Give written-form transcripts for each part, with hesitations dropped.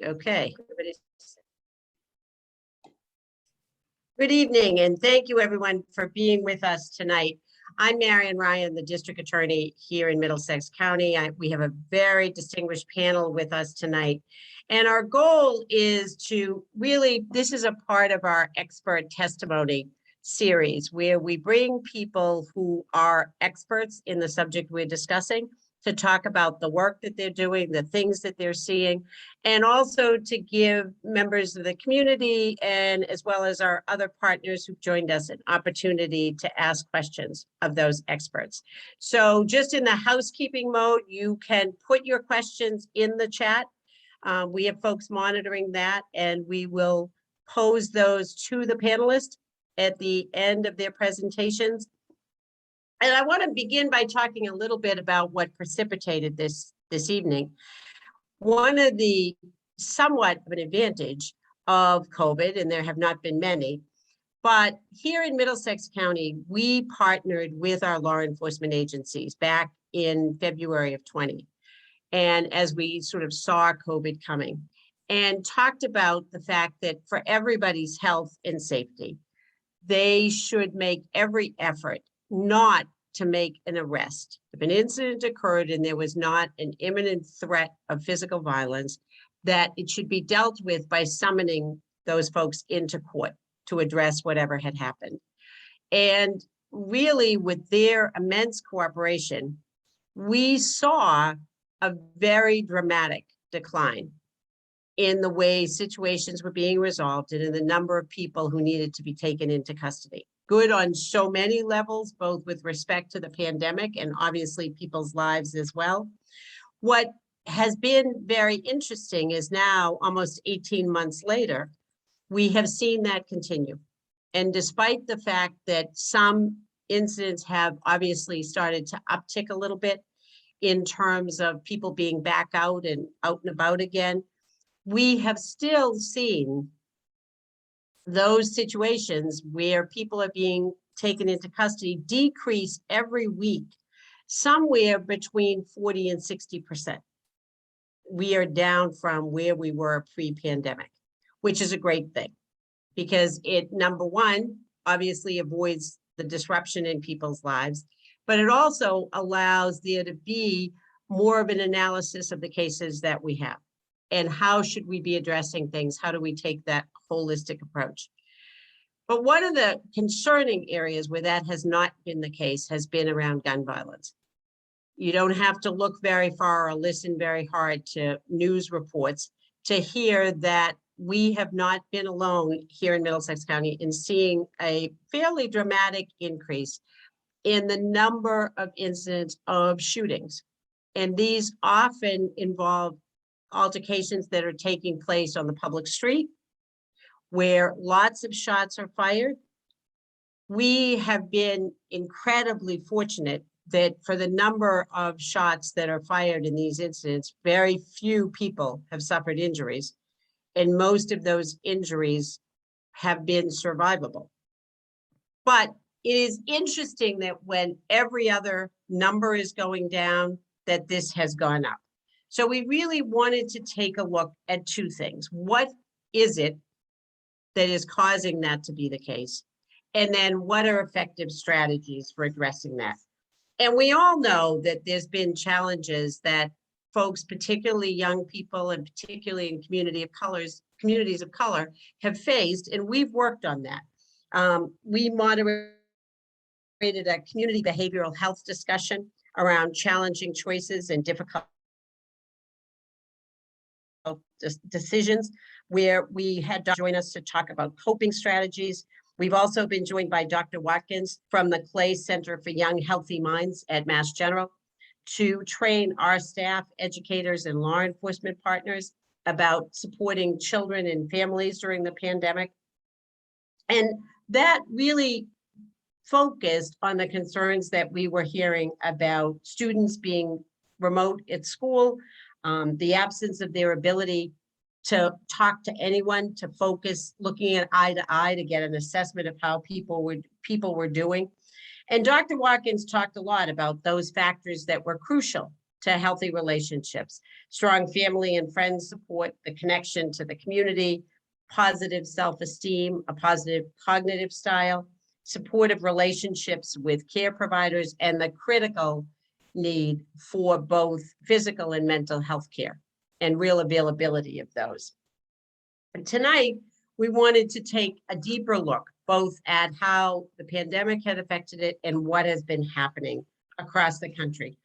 Okay. Good evening, and thank you everyone for being with us tonight. I'm Marian Ryan, the District Attorney here in Middlesex County. We have a very distinguished panel with us tonight. And our goal is to really, this is a part of our expert testimony series where we bring people who are experts in the subject we're discussing to talk about the work that they're doing, the things that they're seeing, and also to give members of the community and as well as our other partners who've joined us an opportunity to ask questions of those experts. So just in the housekeeping mode, you can put your questions in the chat. We have folks monitoring that, and we will pose those to the panelists at the end of their presentations. And I want to begin by talking a little bit about what precipitated this evening. One of the somewhat of an advantage of COVID, and there have not been many, but here in Middlesex County, we partnered with our law enforcement agencies back in February of 20. And as we sort of saw COVID coming, and talked about the fact that for everybody's health and safety, they should make every effort not to make an arrest. If an incident occurred and there was not an imminent threat of physical violence, that it should be dealt with by summoning those folks into court to address whatever had happened. And really, with their immense cooperation, we saw a very dramatic decline in the way situations were being resolved and in the number of people who needed to be taken into custody. Good on so many levels, both with respect to the pandemic and obviously people's lives as well. What has been very interesting is now, almost 18 months later, we have seen that continue. And despite the fact that some incidents have obviously started to uptick a little bit in terms of people being back out and about again, we have still seen those situations where people are being taken into custody decrease every week, somewhere between 40 and 60%. We are down from where we were pre-pandemic, which is a great thing because it, number one, obviously avoids the disruption in people's lives, but it also allows there to be more of an analysis of the cases that we have. And how should we be addressing things? How do we take that holistic approach? But one of the concerning areas where that has not been the case has been around gun violence. You don't have to look very far or listen very hard to news reports to hear that we have not been alone here in Middlesex County in seeing a fairly dramatic increase in the number of incidents of shootings. And these often involve altercations that are taking place on the public street where lots of shots are fired. We have been incredibly fortunate that for the number of shots that are fired in these incidents, very few people have suffered injuries, and most of those injuries have been survivable. But it is interesting that when every other number is going down, that this has gone up. So we really wanted to take a look at two things. What is it that is causing that to be the case? And then what are effective strategies for addressing that? And we all know that there's been challenges that folks, particularly young people and particularly in communities of color have faced, and we've worked on that. We moderated a community behavioral health discussion around challenging choices and difficult decisions, where we had Dr. join us to talk about coping strategies. We've also been joined by Dr. Watkins from the Clay Center for Young Healthy Minds at Mass General to train our staff, educators, and law enforcement partners about supporting children and families during the pandemic. And that really focused on the concerns that we were hearing about students being remote at school, the absence of their ability to talk to anyone, to focus looking at eye to eye to get an assessment of how people were doing. And Dr. Watkins talked a lot about those factors that were crucial to healthy relationships, strong family and friends support, the connection to the community, positive self-esteem, a positive cognitive style, supportive relationships with care providers, and the critical need for both physical and mental health care and real availability of those. And tonight, we wanted to take a deeper look both at how the pandemic had affected it and what has been happening across the country.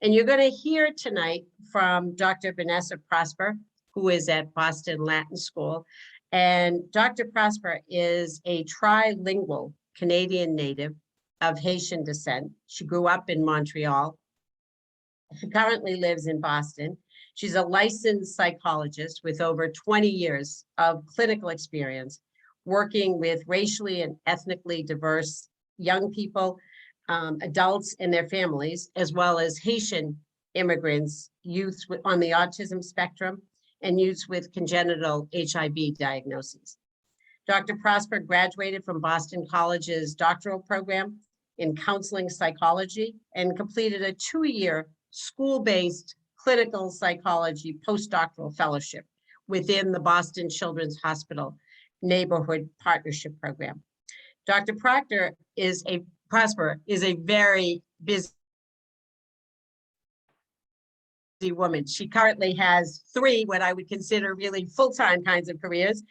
And you're going to hear tonight from Dr. Vanessa Prosper, who is at Boston Latin School. And Dr. Prosper is a trilingual Canadian native of Haitian descent. She grew up in Montreal. She currently lives in Boston. She's a licensed psychologist with over 20 years of clinical experience working with racially and ethnically diverse young people, adults and their families, as well as Haitian immigrants, youth on the autism spectrum, and youth with congenital HIV diagnoses. Dr. Prosper graduated from Boston College's doctoral program in counseling psychology and completed a 2-year school-based clinical psychology postdoctoral fellowship within the Boston Children's Hospital Neighborhood Partnership Program. Dr. Prosper is a very busy woman. She currently has 3, what I would consider really full-time kinds of careers.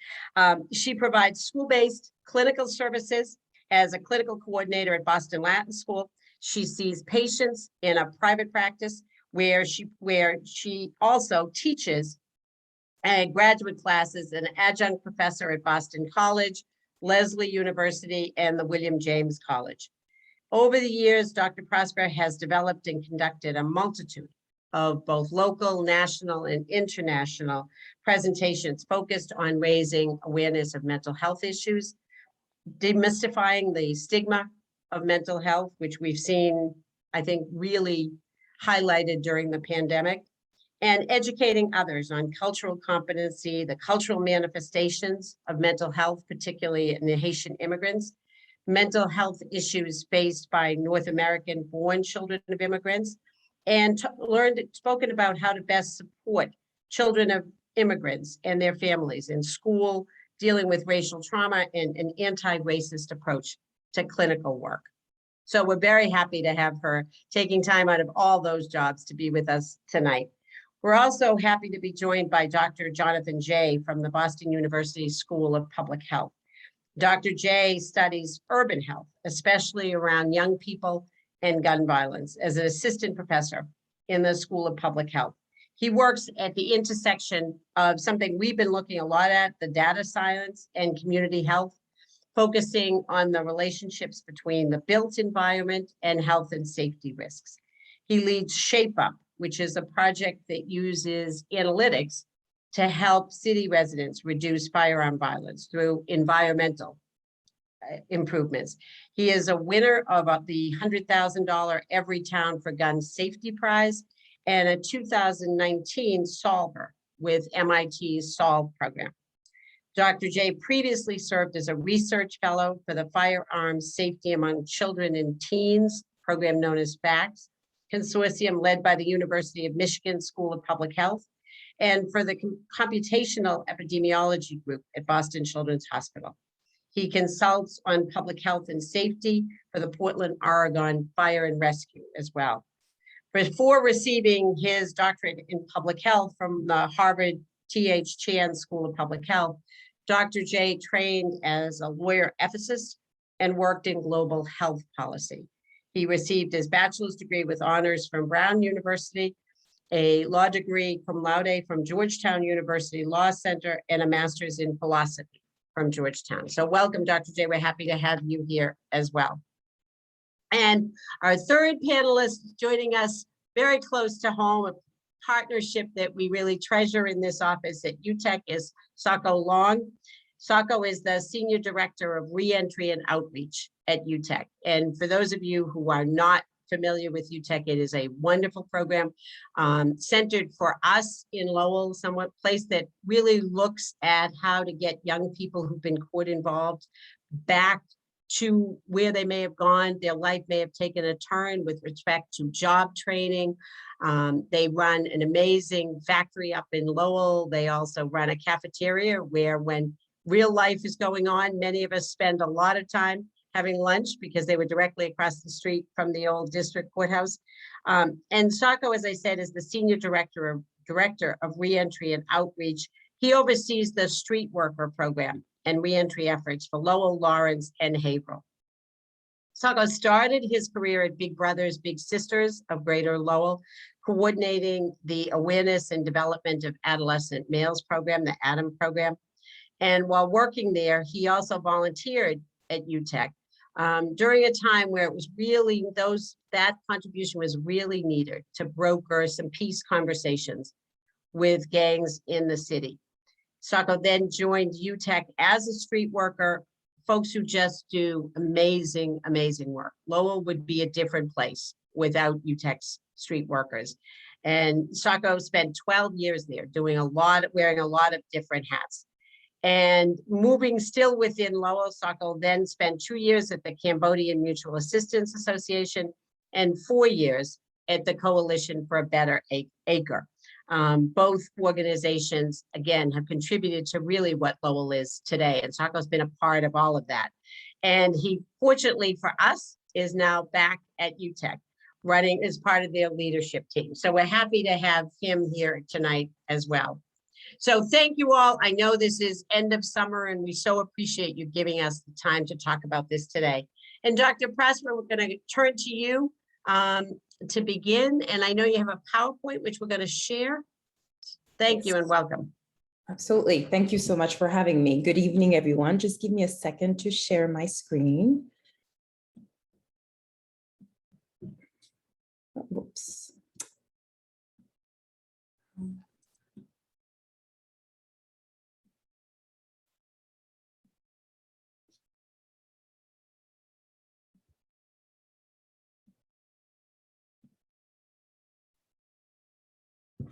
She provides school-based clinical services as a clinical coordinator at Boston Latin School. She sees patients in a private practice where she also teaches graduate classes, an adjunct professor at Boston College, Lesley University, and the William James College. Over the years, Dr. Prosper has developed and conducted a multitude of both local, national, and international presentations focused on raising awareness of mental health issues, demystifying the stigma of mental health, which we've seen, I think, really highlighted during the pandemic, and educating others on cultural competency, the cultural manifestations of mental health, particularly in the Haitian immigrants, mental health issues faced by North American born children of immigrants, and spoken about how to best support children of immigrants and their families in school, dealing with racial trauma and an anti-racist approach to clinical work. So we're very happy to have her taking time out of all those jobs to be with us tonight. We're also happy to be joined by Dr. Jonathan Jay from the Boston University School of Public Health. Dr. Jay studies urban health, especially around young people and gun violence, as an assistant professor in the School of Public Health. He works at the intersection of something we've been looking a lot at, the data science and community health, focusing on the relationships between the built environment and health and safety risks. He leads Shape Up, which is a project that uses analytics to help city residents reduce firearm violence through environmental improvements. He is a winner of the $100,000 Every Town for Gun Safety Prize and a 2019 Solver with MIT's Solve program. Dr. Jay previously served as a research fellow for the Firearms Safety Among Children and Teens program known as FACTS, consortium led by the University of Michigan School of Public Health, and for the Computational Epidemiology Group at Boston Children's Hospital. He consults on public health and safety for the Portland, Oregon Fire and Rescue as well. Before receiving his doctorate in public health from the Harvard T.H. Chan School of Public Health, Dr. Jay trained as a lawyer ethicist and worked in global health policy. He received his bachelor's degree with honors from Brown University, a law degree cum laude from Georgetown University Law Center, and a master's in philosophy from Georgetown. So welcome, Dr. Jay. We're happy to have you here as well. And our third panelist joining us very close to home, a partnership that we really treasure in this office at UTEC, is Sako Long. Sako is the Senior Director of Reentry and Outreach at UTEC. And for those of you who are not familiar with UTEC, it is a wonderful program centered for us in Lowell, somewhat place that really looks at how to get young people who've been court involved back to where they may have gone. Their life may have taken a turn with respect to job training. They run an amazing factory up in Lowell. They also run a cafeteria where when real life is going on, many of us spend a lot of time having lunch because they were directly across the street from the old district courthouse. And Sacco, as I said, is the Senior Director of Reentry and Outreach. He oversees the street worker program and reentry efforts for Lowell, Lawrence, and Haverhill. Sacco started his career at Big Brothers Big Sisters of Greater Lowell, coordinating the awareness and development of adolescent males program, the ADAM program. And while working there, he also volunteered at UTEC during a time where it was really that contribution was really needed to broker some peace conversations with gangs in the city. Sacco then joined UTEC as a street worker, folks who just do amazing, amazing work. Lowell would be a different place without UTEC's street workers. And Sacco spent 12 years there doing wearing a lot of different hats. And moving still within Lowell, Sacco then spent 2 years at the Cambodian Mutual Assistance Association and 4 years at the Coalition for a Better Acre. Both organizations, again, have contributed to really what Lowell is today. And Sacco's been a part of all of that. And he, fortunately for us, is now back at UTEC, running as part of their leadership team. So we're happy to have him here tonight as well. So thank you all. I know this is end of summer and we so appreciate you giving us the time to talk about this today. And Dr. Prosper, we're going to turn to you to begin. And I know you have a PowerPoint, which we're going to share. Thank you and welcome. Absolutely. Thank you so much for having me. Good evening, everyone. Just give me a second to share my screen. Whoops.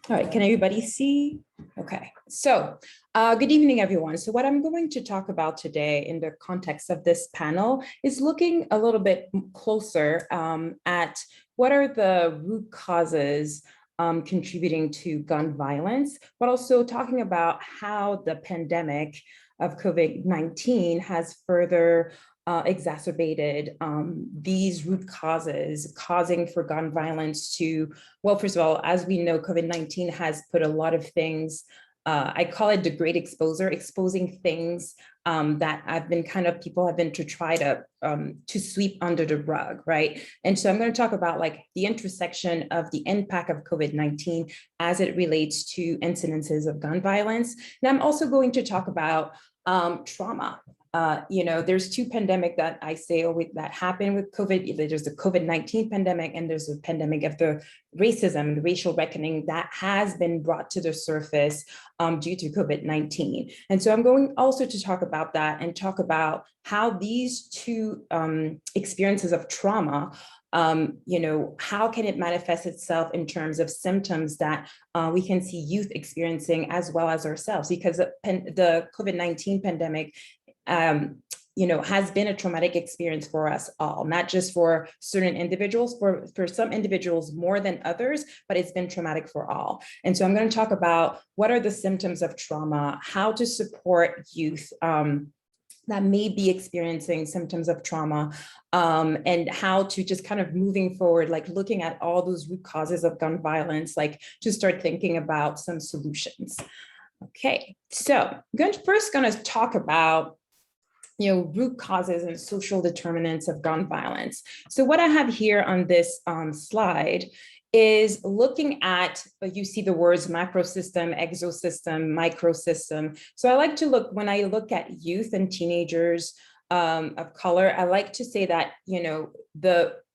All right, can everybody see? Okay, so good evening, everyone. So what I'm going to talk about today in the context of this panel is looking a little bit closer at what are the root causes contributing to gun violence, but also talking about how the pandemic of COVID-19 has further exacerbated these root causes causing for gun violence to, well, first of all, as we know, COVID-19 has put a lot of things, I call it the great exposer, exposing things that people have been to try to sweep under the rug, right? And so I'm going to talk about like the intersection of the impact of COVID-19 as it relates to incidences of gun violence. And I'm also going to talk about trauma. There's two pandemic that I say that happened with COVID. There's the COVID-19 pandemic and there's the pandemic of the racism and racial reckoning that has been brought to the surface due to COVID-19. And so I'm going also to talk about that and talk about how these two experiences of trauma, how can it manifest itself in terms of symptoms that we can see youth experiencing as well as ourselves, because the COVID-19 pandemic has been a traumatic experience for us all, not just for certain individuals, for some individuals more than others, but it's been traumatic for all. And so I'm going to talk about what are the symptoms of trauma, how to support youth that may be experiencing symptoms of trauma, and how to just kind of moving forward, like looking at all those root causes of gun violence, like to start thinking about some solutions. Okay, so I'm first going to talk about root causes and social determinants of gun violence. So what I have here on this slide is looking at, you see the words macrosystem, exosystem, microsystem. So I like to look, when I look at youth and teenagers of color, I like to say that,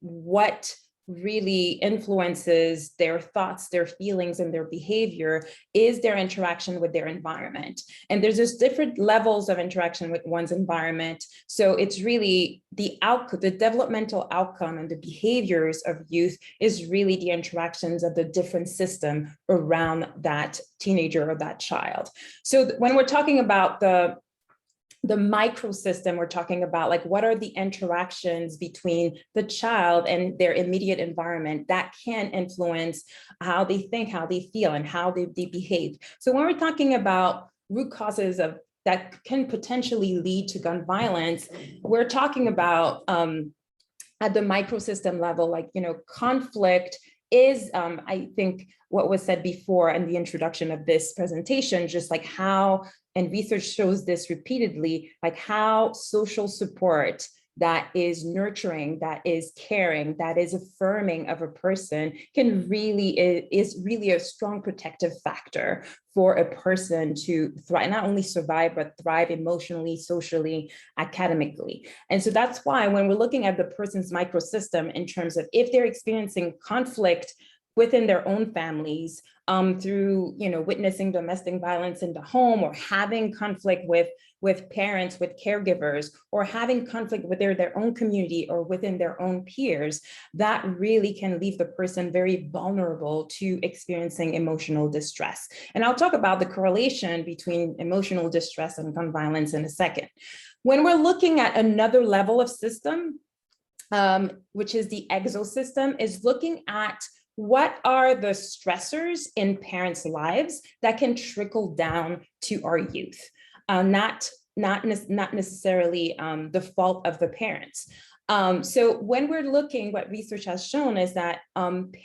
what really influences their thoughts, their feelings, and their behavior is their interaction with their environment. And there's just different levels of interaction with one's environment. So it's really the developmental outcome and the behaviors of youth is really the interactions of the different system around that teenager or that child. So when we're talking about the the microsystem, we're talking about like what are the interactions between the child and their immediate environment that can influence how they think, how they feel, and how they behave. So when we're talking about root causes of that can potentially lead to gun violence, we're talking about at the microsystem level, like, conflict is, I think, what was said before in the introduction of this presentation, just like how, and research shows this repeatedly, like how social support that is nurturing, that is caring, that is affirming of a person can really, is really a strong protective factor for a person to thrive, not only survive, but thrive emotionally, socially, academically. And so that's why when we're looking at the person's microsystem in terms of if they're experiencing conflict within their own families, through witnessing domestic violence in the home, or having conflict with parents, with caregivers, or having conflict with their own community or within their own peers, that really can leave the person very vulnerable to experiencing emotional distress. And I'll talk about the correlation between emotional distress and gun violence in a second. When we're looking at another level of system, which is the exosystem, is looking at what are the stressors in parents' lives that can trickle down to our youth, not necessarily the fault of the parents. So when we're looking, what research has shown is that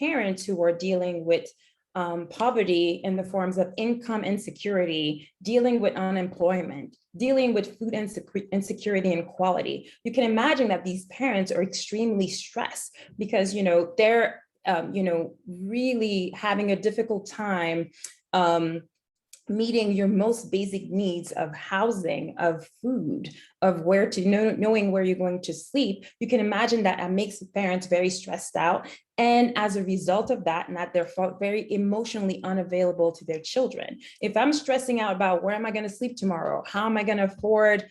parents who are dealing with poverty in the forms of income insecurity, dealing with unemployment, dealing with food insecurity and quality, you can imagine that these parents are extremely stressed because they're really having a difficult time meeting your most basic needs of housing, of food, of where to knowing where you're going to sleep. You can imagine that makes parents very stressed out. And as a result of that, they're very emotionally unavailable to their children. If I'm stressing out about where am I going to sleep tomorrow? How am I going to afford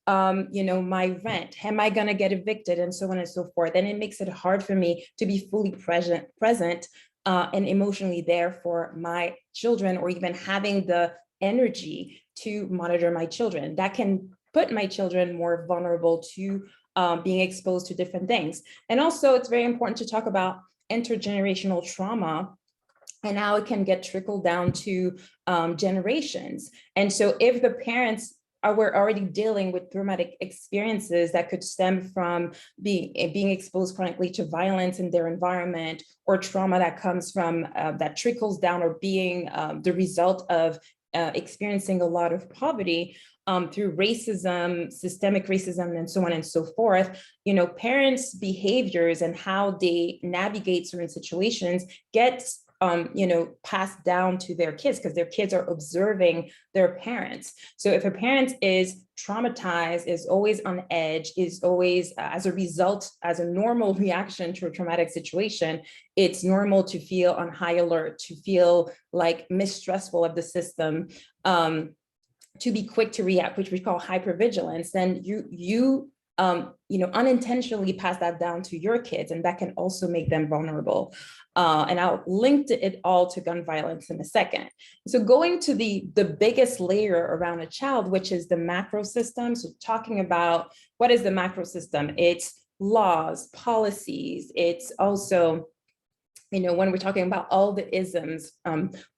my rent? Am I going to get evicted? And so on and so forth. And it makes it hard for me to be fully present and emotionally there for my children, or even having the energy to monitor my children. That can put my children more vulnerable to being exposed to different things. And also, it's very important to talk about intergenerational trauma and how it can get trickled down to generations. And so if the parents we're already dealing with traumatic experiences that could stem from being exposed chronically to violence in their environment, or trauma that comes from that trickles down, or being the result of experiencing a lot of poverty through racism, systemic racism, and so on and so forth. Parents' behaviors and how they navigate certain situations gets passed down to their kids, because their kids are observing their parents. So if a parent is traumatized, is always on edge, is always, as a result, as a normal reaction to a traumatic situation, it's normal to feel on high alert, to feel like mistrustful of the system, to be quick to react, which we call hypervigilance. Then you unintentionally pass that down to your kids, and that can also make them vulnerable. And I'll link it all to gun violence in a second. So going to the biggest layer around a child, which is the macro system. So talking about what is the macro system? It's laws, policies. It's also, when we're talking about all the isms,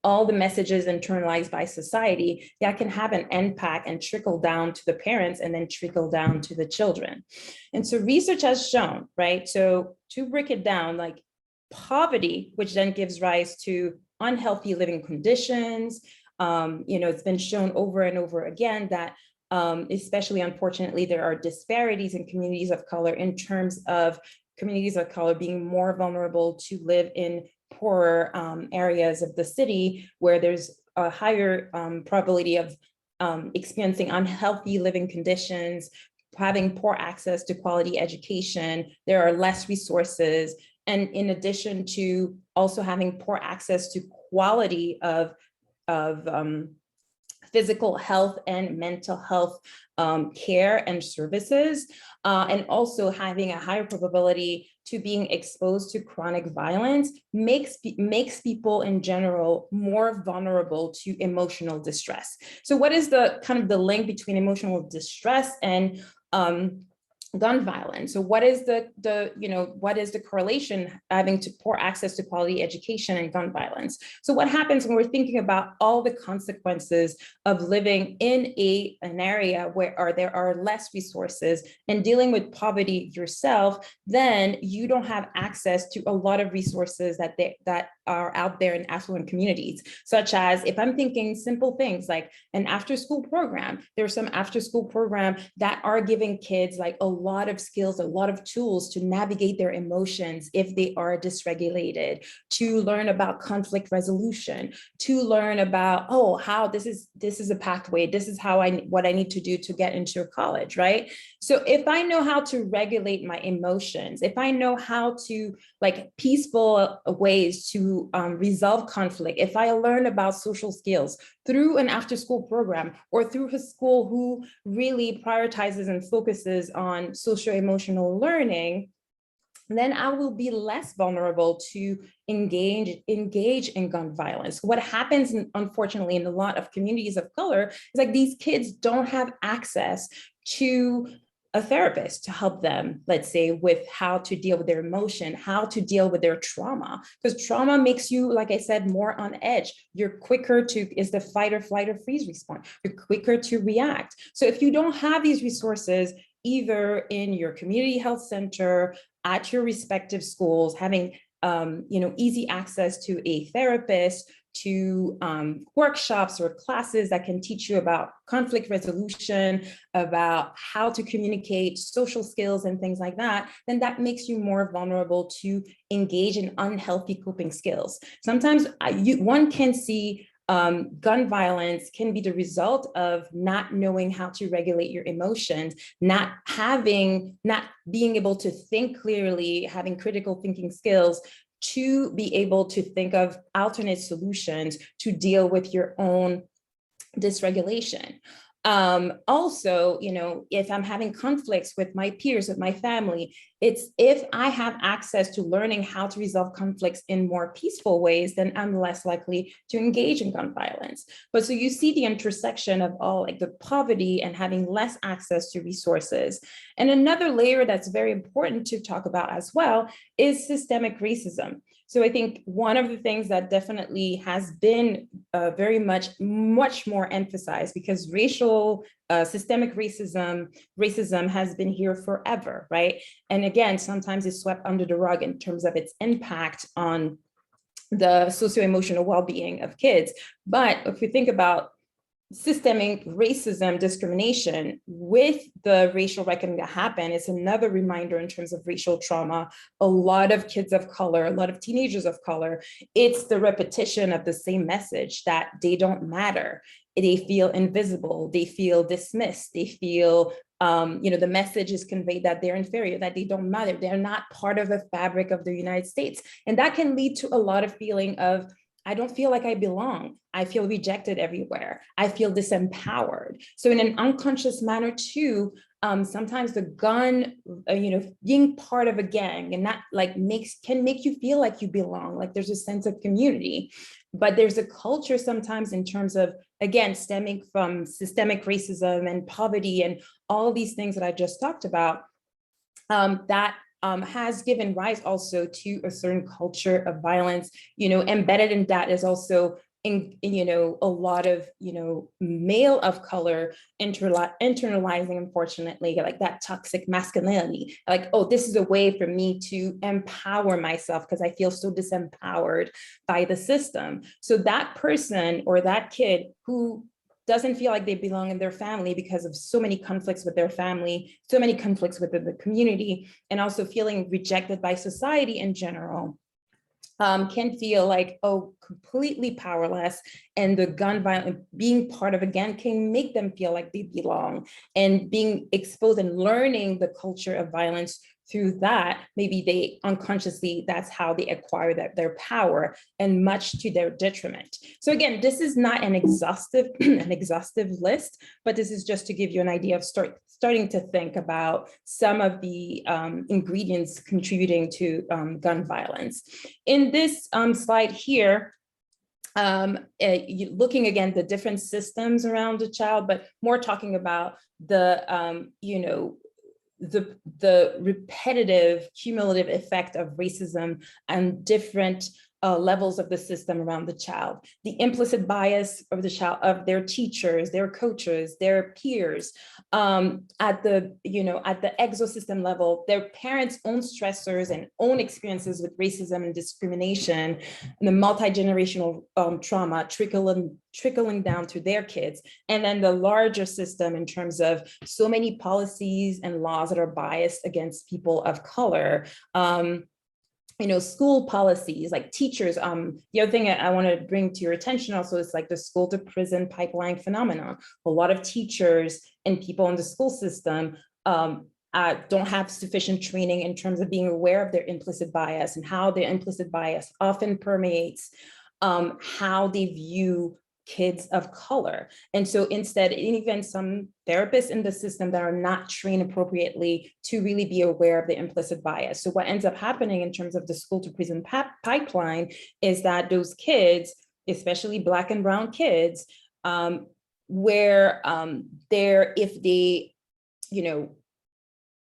all the messages internalized by society, that can have an impact and trickle down to the parents and then trickle down to the children. And so research has shown, right? So to break it down, like poverty, which then gives rise to unhealthy living conditions. It's been shown over and over again that especially, unfortunately, there are disparities in communities of color in terms of communities of color being more vulnerable to live in poorer areas of the city, where there's a higher probability of experiencing unhealthy living conditions, having poor access to quality education. There are less resources. And in addition to also having poor access to quality of physical health and mental health care and services, and also having a higher probability to being exposed to chronic violence makes people in general more vulnerable to emotional distress. So what is the kind of the link between emotional distress and gun violence? So what is what is the correlation having to poor access to quality education and gun violence? So what happens when we're thinking about all the consequences of living in an area where there are less resources and dealing with poverty yourself? Then you don't have access to a lot of resources that are out there in affluent communities, such as, if I'm thinking simple things like an after-school program, there's some after-school program that are giving kids like a lot of skills, a lot of tools to navigate their emotions if they are dysregulated, to learn about conflict resolution, to learn about, oh, how this is a pathway, this is how what I need to do to get into college, right? So if I know how to regulate my emotions, if I know how to like peaceful ways to resolve conflict, if I learn about social skills through an after-school program or through a school who really prioritizes and focuses on socio-emotional learning, then I will be less vulnerable to engage in gun violence. What happens, unfortunately, in a lot of communities of color is like these kids don't have access to a therapist to help them, let's say, with how to deal with their emotion, how to deal with their trauma, because trauma makes you, like I said, more on edge. You're quicker is the fight or flight or freeze response. You're quicker to react. So if you don't have these resources, either in your community health center, at your respective schools, having easy access to a therapist, to workshops or classes that can teach you about conflict resolution, about how to communicate, social skills and things like that, then that makes you more vulnerable to engage in unhealthy coping skills. Sometimes one can see gun violence can be the result of not knowing how to regulate your emotions, not being able to think clearly, having critical thinking skills, to be able to think of alternate solutions to deal with your own dysregulation. Also, if I'm having conflicts with my peers, with my family, it's if I have access to learning how to resolve conflicts in more peaceful ways, then I'm less likely to engage in gun violence. But so you see the intersection of all like the poverty and having less access to resources. And another layer that's very important to talk about as well is systemic racism. So I think one of the things that definitely has been very much more emphasized, because systemic racism has been here forever, right? And again, sometimes it's swept under the rug in terms of its impact on the socio-emotional well-being of kids. But if we think about systemic racism, discrimination with the racial reckoning that happened, it's another reminder in terms of racial trauma. A lot of kids of color, a lot of teenagers of color, it's the repetition of the same message that they don't matter. They feel invisible, they feel dismissed, they feel, the message is conveyed that they're inferior, that they don't matter, they're not part of the fabric of the United States. And that can lead to a lot of feeling of, I don't feel like I belong. I feel rejected everywhere. I feel disempowered. So in an unconscious manner too, sometimes the gun, being part of a gang and that like can make you feel like you belong, like there's a sense of community. But there's a culture sometimes in terms of, again, stemming from systemic racism and poverty and all these things that I just talked about, that has given rise also to a certain culture of violence. Embedded in that is also a lot of male of color internalizing, unfortunately, like that toxic masculinity, like, oh, this is a way for me to empower myself because I feel so disempowered by the system. So that person or that kid who doesn't feel like they belong in their family because of so many conflicts with their family, so many conflicts within the community, and also feeling rejected by society in general, can feel like, oh, completely powerless. And the gun violence, being part of a gang, can make them feel like they belong. And being exposed and learning the culture of violence through that, maybe they unconsciously, that's how they acquire their power, and much to their detriment. So again, this is not an exhaustive list, but this is just to give you an idea of starting to think about some of the ingredients contributing to gun violence. In this slide here, looking again the different systems around the child, but more talking about the the repetitive cumulative effect of racism and different levels of the system around the child, the implicit bias of the child, of their teachers, their coaches, their peers, at the exosystem level, their parents' own stressors and own experiences with racism and discrimination, and the multi-generational trauma trickling down to their kids, and then the larger system in terms of so many policies and laws that are biased against people of color. School policies, like teachers. The other thing I want to bring to your attention also is like the school to prison pipeline phenomenon. A lot of teachers and people in the school system don't have sufficient training in terms of being aware of their implicit bias and how their implicit bias often permeates how they view kids of color. And so instead, even some therapists in the system that are not trained appropriately to really be aware of the implicit bias. So what ends up happening in terms of the school to prison pipeline is that those kids, especially Black and brown kids, where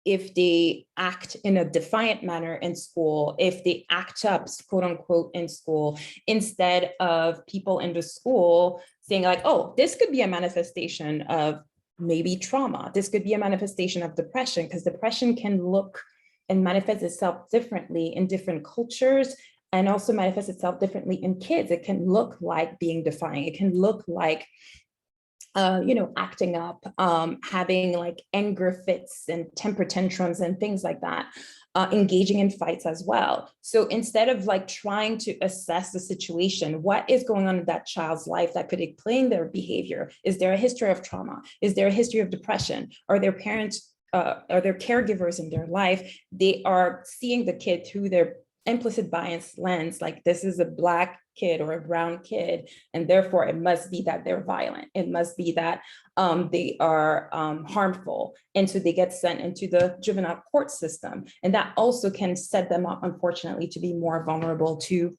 if they act in a defiant manner in school, if they act up, quote unquote, in school, instead of people in the school saying like, oh, this could be a manifestation of maybe trauma. This could be a manifestation of depression, because depression can look and manifest itself differently in different cultures, and also manifest itself differently in kids. It can look like being defiant. It can look like acting up, having like anger fits and temper tantrums and things like that, engaging in fights as well. So instead of like trying to assess the situation, what is going on in that child's life that could explain their behavior? Is there a history of trauma? Is there a history of depression? Are their parents, are there caregivers in their life? They are seeing the kid through their implicit bias lens, like this is a Black kid or a brown kid, and therefore it must be that they're violent. It must be that they are harmful. And so they get sent into the juvenile court system. And that also can set them up, unfortunately, to be more vulnerable to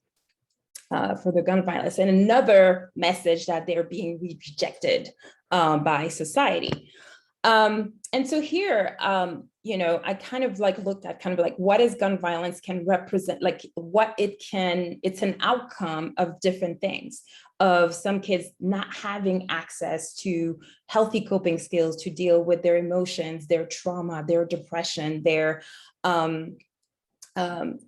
further gun violence. And another message that they're being rejected by society. And so here, I kind of like looked at kind of like what is gun violence can represent, like what it can, it's an outcome of different things, of some kids not having access to healthy coping skills to deal with their emotions, their trauma, their depression, their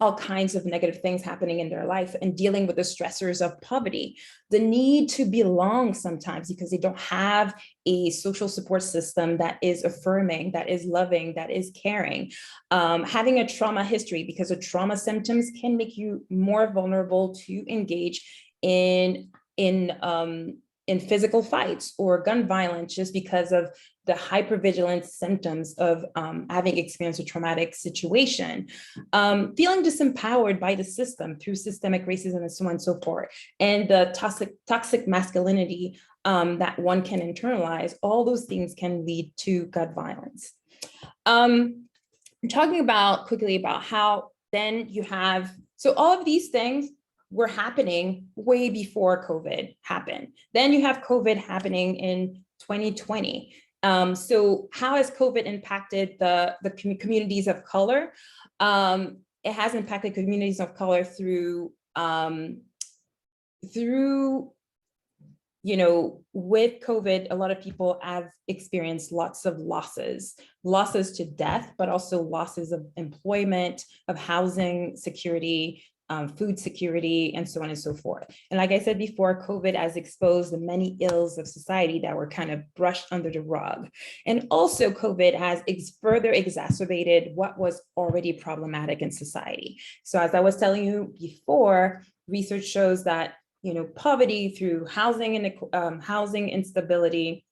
all kinds of negative things happening in their life, and dealing with the stressors of poverty, the need to belong sometimes because they don't have a social support system that is affirming, that is loving, that is caring, having a trauma history, because the trauma symptoms can make you more vulnerable to engage in physical fights or gun violence, just because of the hypervigilance symptoms of having experienced a traumatic situation, feeling disempowered by the system through systemic racism and so on and so forth, and the toxic masculinity that one can internalize. All those things can lead to gun violence. I'm talking about quickly about how then you have, so all of these things were happening way before COVID happened. Then you have COVID happening in 2020. So how has COVID impacted the communities of color? It has impacted communities of color through, with COVID, a lot of people have experienced lots of losses to death, but also losses of employment, of housing security, food security, and so on and so forth. And like I said before, COVID has exposed the many ills of society that were kind of brushed under the rug. And also COVID has further exacerbated what was already problematic in society. So as I was telling you before, research shows that poverty through housing and housing instability,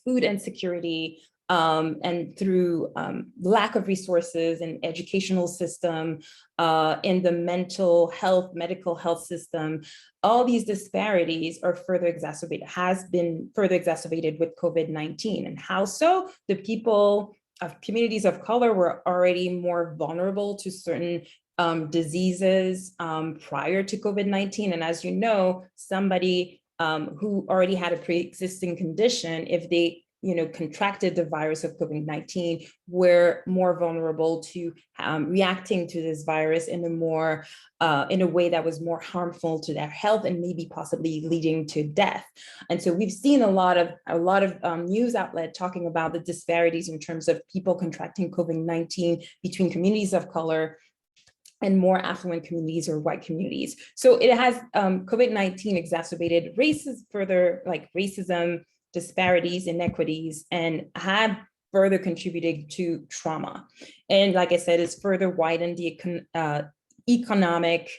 food insecurity, and through lack of resources and educational system, in the medical health system, all these disparities are further exacerbated, has been further exacerbated with COVID-19. And how so? The people of communities of color were already more vulnerable to certain diseases prior to COVID-19. And as you know, somebody who already had a pre-existing condition, if they contracted the virus of COVID-19, were more vulnerable to reacting to this virus in a way that was more harmful to their health and maybe possibly leading to death. And so we've seen a lot of news outlet talking about the disparities in terms of people contracting COVID-19 between communities of color and more affluent communities or white communities. So it has COVID-19 exacerbated racism, disparities, inequities, and have further contributed to trauma. And like I said, it's further widened the economic,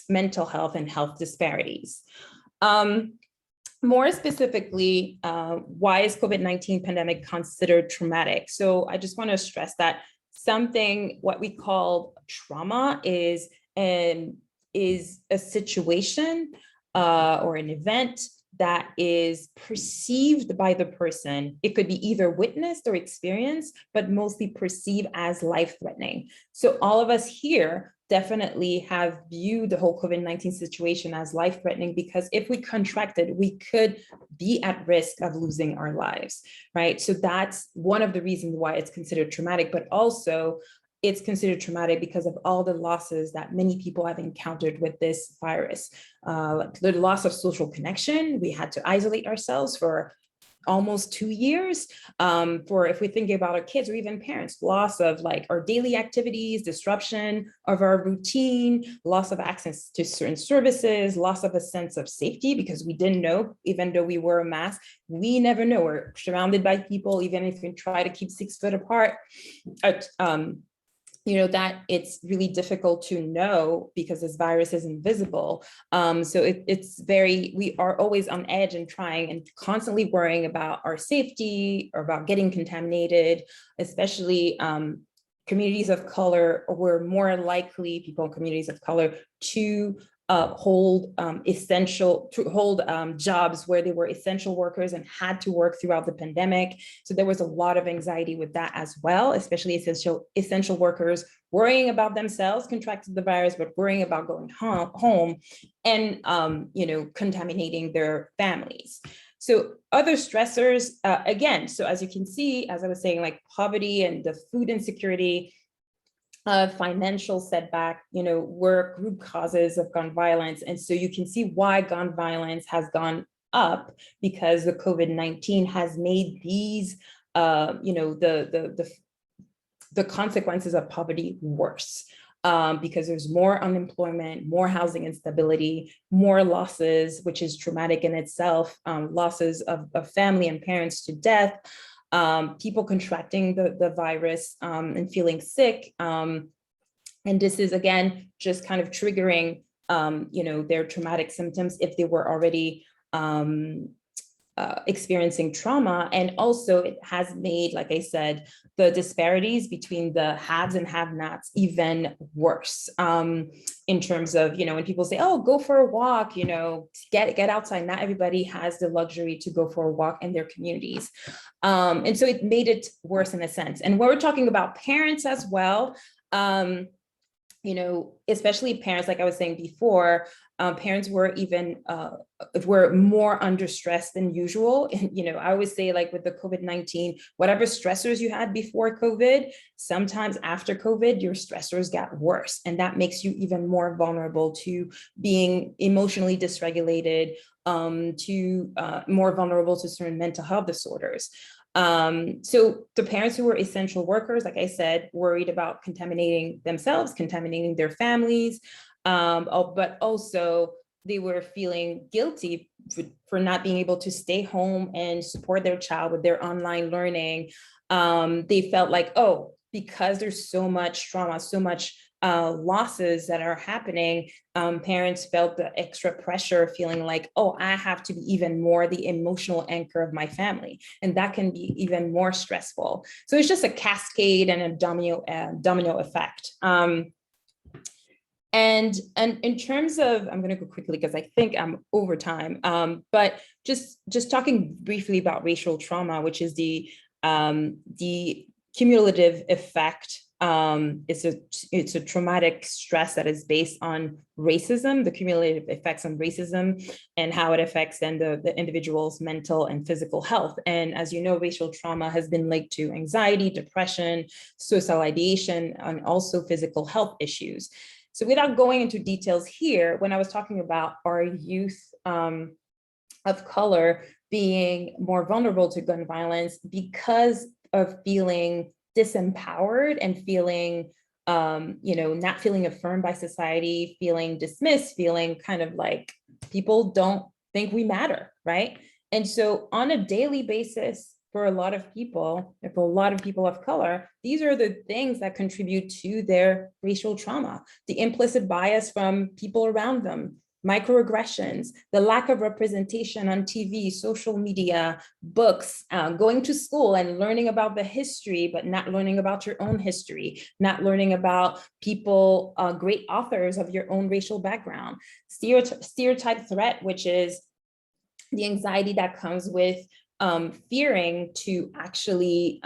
mental health, and health disparities. More specifically, why is COVID-19 pandemic considered traumatic? So I just want to stress that what we call trauma is a situation or an event that is perceived by the person. It could be either witnessed or experienced, but mostly perceived as life-threatening. So all of us here definitely have viewed the whole COVID-19 situation as life-threatening, because if we contracted, we could be at risk of losing our lives, right? So that's one of the reasons why it's considered traumatic, but also it's considered traumatic because of all the losses that many people have encountered with this virus. The loss of social connection. We had to isolate ourselves for almost 2 years. If we think about our kids or even parents, loss of our daily activities, disruption of our routine, loss of access to certain services, loss of a sense of safety, because we didn't know, even though we wore a mask, we never know. We're surrounded by people, even if we try to keep 6 foot apart. That it's really difficult to know because this virus is invisible. So we are always on edge and trying and constantly worrying about our safety or about getting contaminated, especially communities of color were more likely, people in communities of color, to hold jobs where they were essential workers and had to work throughout the pandemic. So there was a lot of anxiety with that as well, especially essential workers worrying about themselves contracting the virus, but worrying about going home and contaminating their families. So other stressors, again, so as you can see, as I was saying, poverty and the food insecurity, financial setback, were group causes of gun violence. And so you can see why gun violence has gone up, because the COVID-19 has made these, the consequences of poverty worse. Because there's more unemployment, more housing instability, more losses, which is traumatic in itself, losses of family and parents to death, people contracting the virus and feeling sick. And this is, again, just kind of triggering, their traumatic symptoms if they were already experiencing trauma. And also it has made, like I said, the disparities between the haves and have-nots even worse, in terms of, when people say, oh, go for a walk, get outside. Not everybody has the luxury to go for a walk in their communities. And so it made it worse in a sense. And when we're talking about parents as well, especially parents, like I was saying before, parents were were more under stress than usual. And, I always say, with the COVID-19, whatever stressors you had before COVID, sometimes after COVID, your stressors got worse. And that makes you even more vulnerable to being emotionally dysregulated, to more vulnerable to certain mental health disorders. So the parents who were essential workers, like I said, worried about contaminating themselves, contaminating their families, but also they were feeling guilty for not being able to stay home and support their child with their online learning. They felt like, oh, because there's so much trauma, so much losses that are happening, parents felt the extra pressure, feeling like, oh, I have to be even more the emotional anchor of my family. And that can be even more stressful. So it's just a cascade and a domino effect. And in terms of, I'm going to go quickly because I think I'm over time, but just talking briefly about racial trauma, which is the cumulative effect. It's a traumatic stress that is based on racism, the cumulative effects on racism, and how it affects then the individual's mental and physical health. And as you know, racial trauma has been linked to anxiety, depression, suicidal ideation, and also physical health issues. So without going into details here, when I was talking about our youth of color being more vulnerable to gun violence because of feeling disempowered and feeling, not feeling affirmed by society, feeling dismissed, feeling kind of like people don't think we matter, right? And so on a daily basis, for a lot of people, and for a lot of people of color, these are the things that contribute to their racial trauma, the implicit bias from people around them, microaggressions, the lack of representation on TV, social media, books, going to school and learning about the history, but not learning about your own history, not learning about people, great authors of your own racial background, stereotype threat, which is the anxiety that comes with fearing to actually,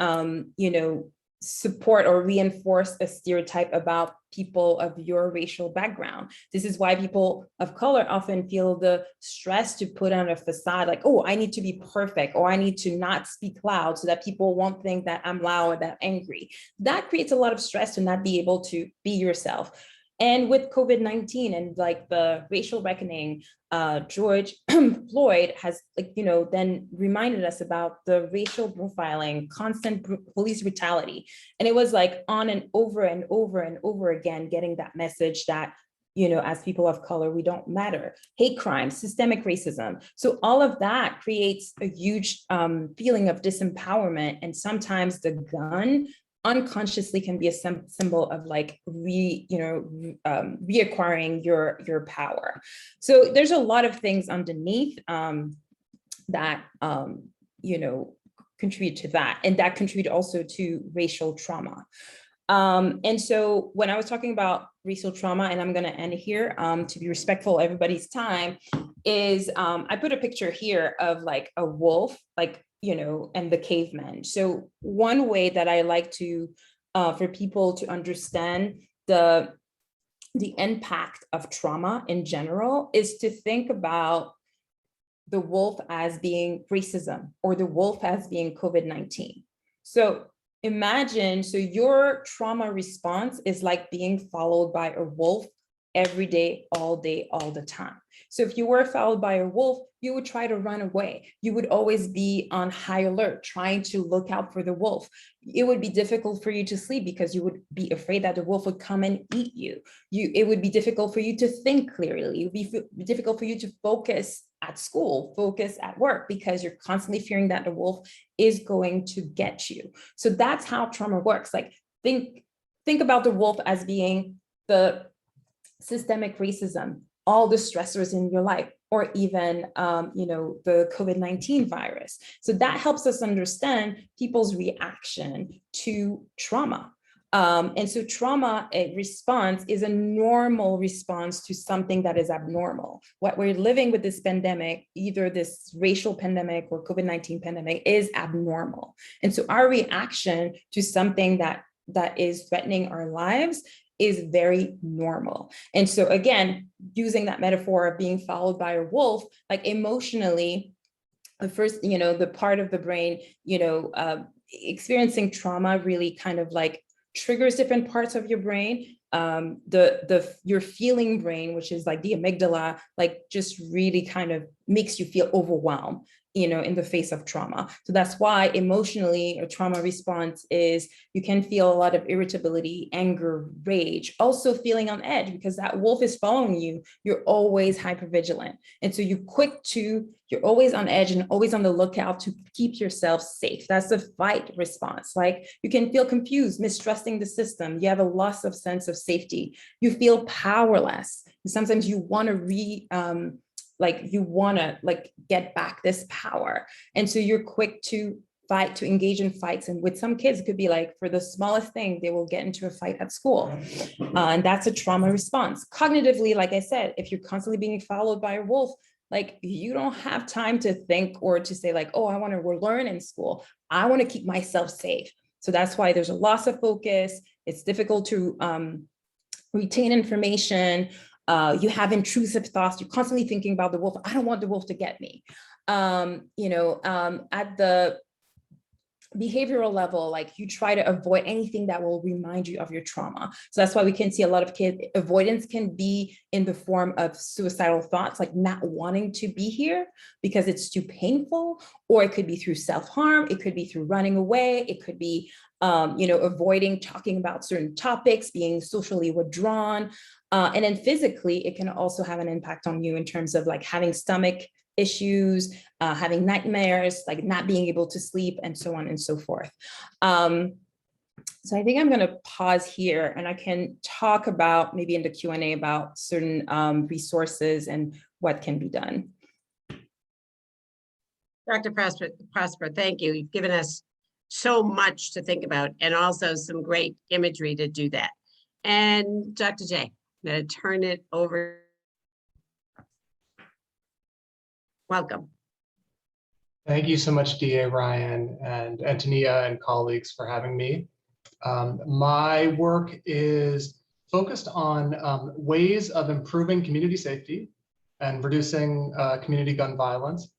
support or reinforce a stereotype about people of your racial background. This is why people of color often feel the stress to put on a facade, like, oh, I need to be perfect, or I need to not speak loud so that people won't think that I'm loud or that I'm angry. That creates a lot of stress to not be able to be yourself. And with COVID-19 and like the racial reckoning, George Floyd has then reminded us about the racial profiling, constant police brutality. And it was like on and over and over and over again, getting that message that, as people of color, we don't matter. Hate crimes, systemic racism. So all of that creates a huge feeling of disempowerment. And sometimes the gun unconsciously can be a symbol of like reacquiring your power. So there's a lot of things underneath that contribute to that, and that contribute also to racial trauma. And so when I was talking about racial trauma, and I'm going to end here to be respectful of everybody's time, is I put a picture here of like a wolf, like and the cavemen. So one way that I like to, for people to understand the impact of trauma in general, is to think about the wolf as being racism or the wolf as being COVID-19. So imagine, so your trauma response is like being followed by a wolf every day, all the time. So if you were followed by a wolf, you would try to run away. You would always be on high alert, trying to look out for the wolf. It would be difficult for you to sleep because you would be afraid that the wolf would come and eat you. It would be difficult for you to think clearly. It would be difficult for you to focus at school, focus at work, because you're constantly fearing that the wolf is going to get you. So that's how trauma works. Like think about the wolf as being the systemic racism, all the stressors in your life, or even, the COVID-19 virus. So that helps us understand people's reaction to trauma. And so trauma response is a normal response to something that is abnormal. What we're living with this pandemic, either this racial pandemic or COVID-19 pandemic, is abnormal. And so our reaction to something that is threatening our lives is very normal. And so again, using that metaphor of being followed by a wolf, like emotionally, the first, the part of the brain, experiencing trauma really kind of like triggers different parts of your brain. Your feeling brain, which is like the amygdala, like just really kind of makes you feel overwhelmed, in the face of trauma. So that's why emotionally a trauma response is you can feel a lot of irritability, anger, rage, also feeling on edge because that wolf is following you. You're always hypervigilant. And so you're always on edge and always on the lookout to keep yourself safe. That's the fight response. Like you can feel confused, mistrusting the system. You have a loss of sense of safety. You feel powerless. And sometimes you want to get back this power. And so you're quick to fight, to engage in fights. And with some kids, it could be like for the smallest thing, they will get into a fight at school. And that's a trauma response. Cognitively, like I said, if you're constantly being followed by a wolf, like you don't have time to think or to say like, oh, I want to learn in school. I want to keep myself safe. So that's why there's a loss of focus. It's difficult to retain information. You have intrusive thoughts. You're constantly thinking about the wolf. I don't want the wolf to get me. At the behavioral level, like you try to avoid anything that will remind you of your trauma. So that's why we can see a lot of kids, avoidance can be in the form of suicidal thoughts, like not wanting to be here because it's too painful, or it could be through self-harm. It could be through running away. It could be, avoiding talking about certain topics, being socially withdrawn. And then physically, it can also have an impact on you in terms of like having stomach issues, having nightmares, like not being able to sleep, and so on and so forth. So I think I'm going to pause here, and I can talk about maybe in the Q&A about certain resources and what can be done. Dr. Prosper, thank you. You've given us so much to think about and also some great imagery to do that. And Dr. J, I'm going to turn it over. Welcome. Thank you so much, DA Ryan and Antonia and colleagues for having me. My work is focused on ways of improving community safety and reducing community gun violence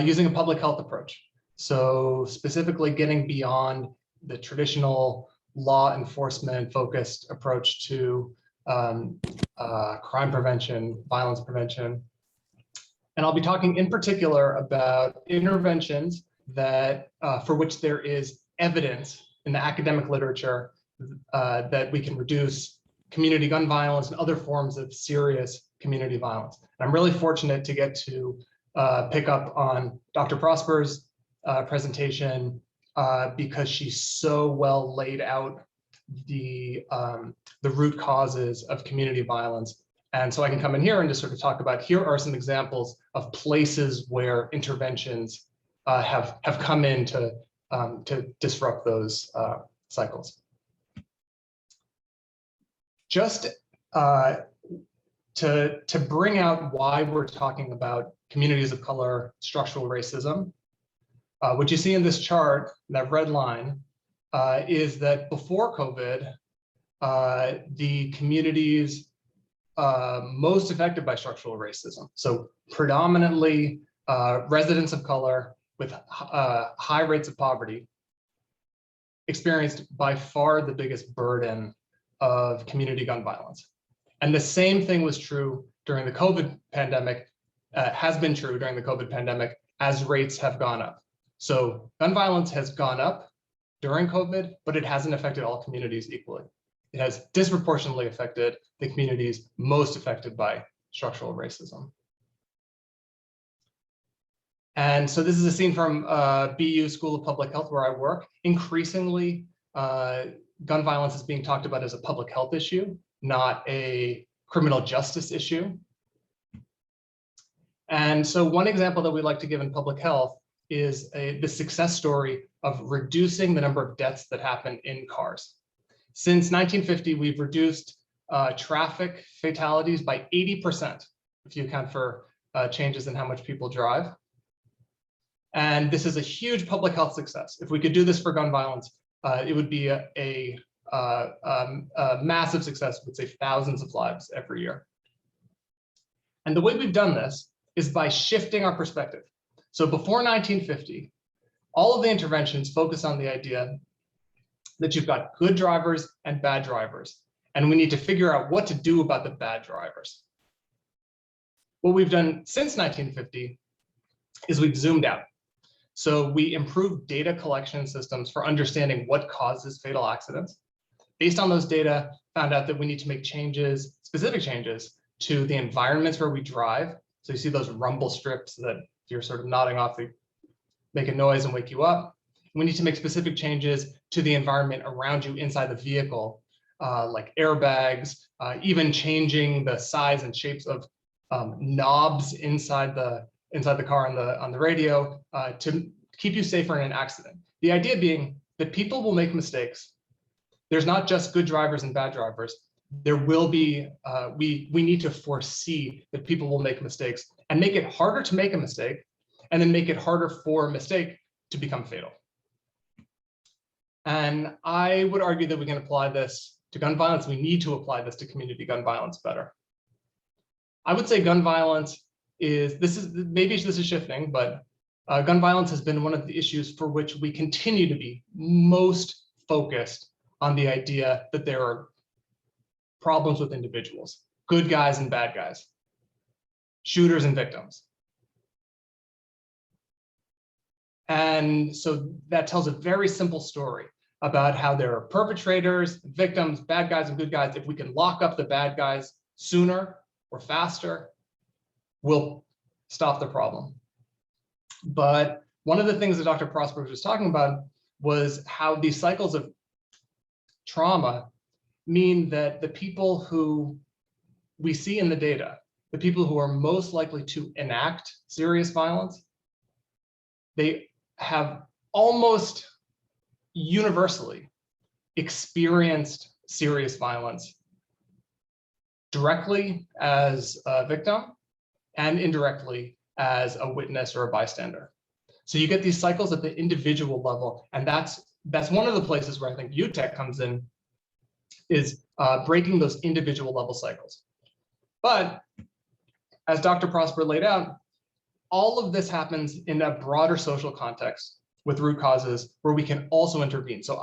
using a public health approach. So specifically getting beyond the traditional law enforcement focused approach to crime prevention, violence prevention. And I'll be talking in particular about interventions that for which there is evidence in the academic literature that we can reduce community gun violence and other forms of serious community violence. And I'm really fortunate to get to pick up on Dr. Prosper's presentation because she so well laid out the root causes of community violence. And so I can come in here and just sort of talk about, here are some examples of places where interventions have come in to disrupt those cycles. Just to bring out why we're talking about communities of color, structural racism, what you see in this chart, that red line, is that before COVID, the communities most affected by structural racism, so predominantly residents of color with high rates of poverty, experienced by far the biggest burden of community gun violence. And the same thing was true during the COVID pandemic, has been true during the COVID pandemic as rates have gone up. So gun violence has gone up during COVID, but it hasn't affected all communities equally. It has disproportionately affected the communities most affected by structural racism. And so this is a scene from BU School of Public Health where I work. Increasingly, gun violence is being talked about as a public health issue, not a criminal justice issue. And so one example that we like to give in public health is the success story of reducing the number of deaths that happen in cars. Since 1950, we've reduced traffic fatalities by 80%, if you account for changes in how much people drive. And this is a huge public health success. If we could do this for gun violence, it would be a massive success, would save thousands of lives every year. And the way we've done this is by shifting our perspective. So before 1950, all of the interventions focus on the idea that you've got good drivers and bad drivers, and we need to figure out what to do about the bad drivers. What we've done since 1950 is we've zoomed out. So we improved data collection systems for understanding what causes fatal accidents. Based on those data, found out that we need to make changes, specific changes to the environments where we drive. So you see those rumble strips that if you're sort of nodding off, they make a noise and wake you up. We need to make specific changes to the environment around you inside the vehicle like airbags, even changing the size and shapes of knobs inside the car on the radio to keep you safer in an accident. The idea being that people will make mistakes. There's not just good drivers and bad drivers. There will be, we need to foresee that people will make mistakes and make it harder to make a mistake, and then make it harder for a mistake to become fatal. And I would argue that we can apply this to gun violence. We need to apply this to community gun violence better. I would say gun violence maybe this is shifting, but gun violence has been one of the issues for which we continue to be most focused on the idea that there are problems with individuals, good guys and bad guys, shooters and victims. And so that tells a very simple story about how there are perpetrators, victims, bad guys and good guys. If we can lock up the bad guys sooner or faster, we'll stop the problem. But one of the things that Dr. Prosper was just talking about was how these cycles of trauma mean that the people who we see in the data, the people who are most likely to enact serious violence, they have almost universally experienced serious violence directly as a victim and indirectly as a witness or a bystander. So you get these cycles at the individual level, and that's one of the places where I think UTech comes in, is breaking those individual level cycles. But as Dr. Prosper laid out, all of this happens in a broader social context with root causes where we can also intervene. So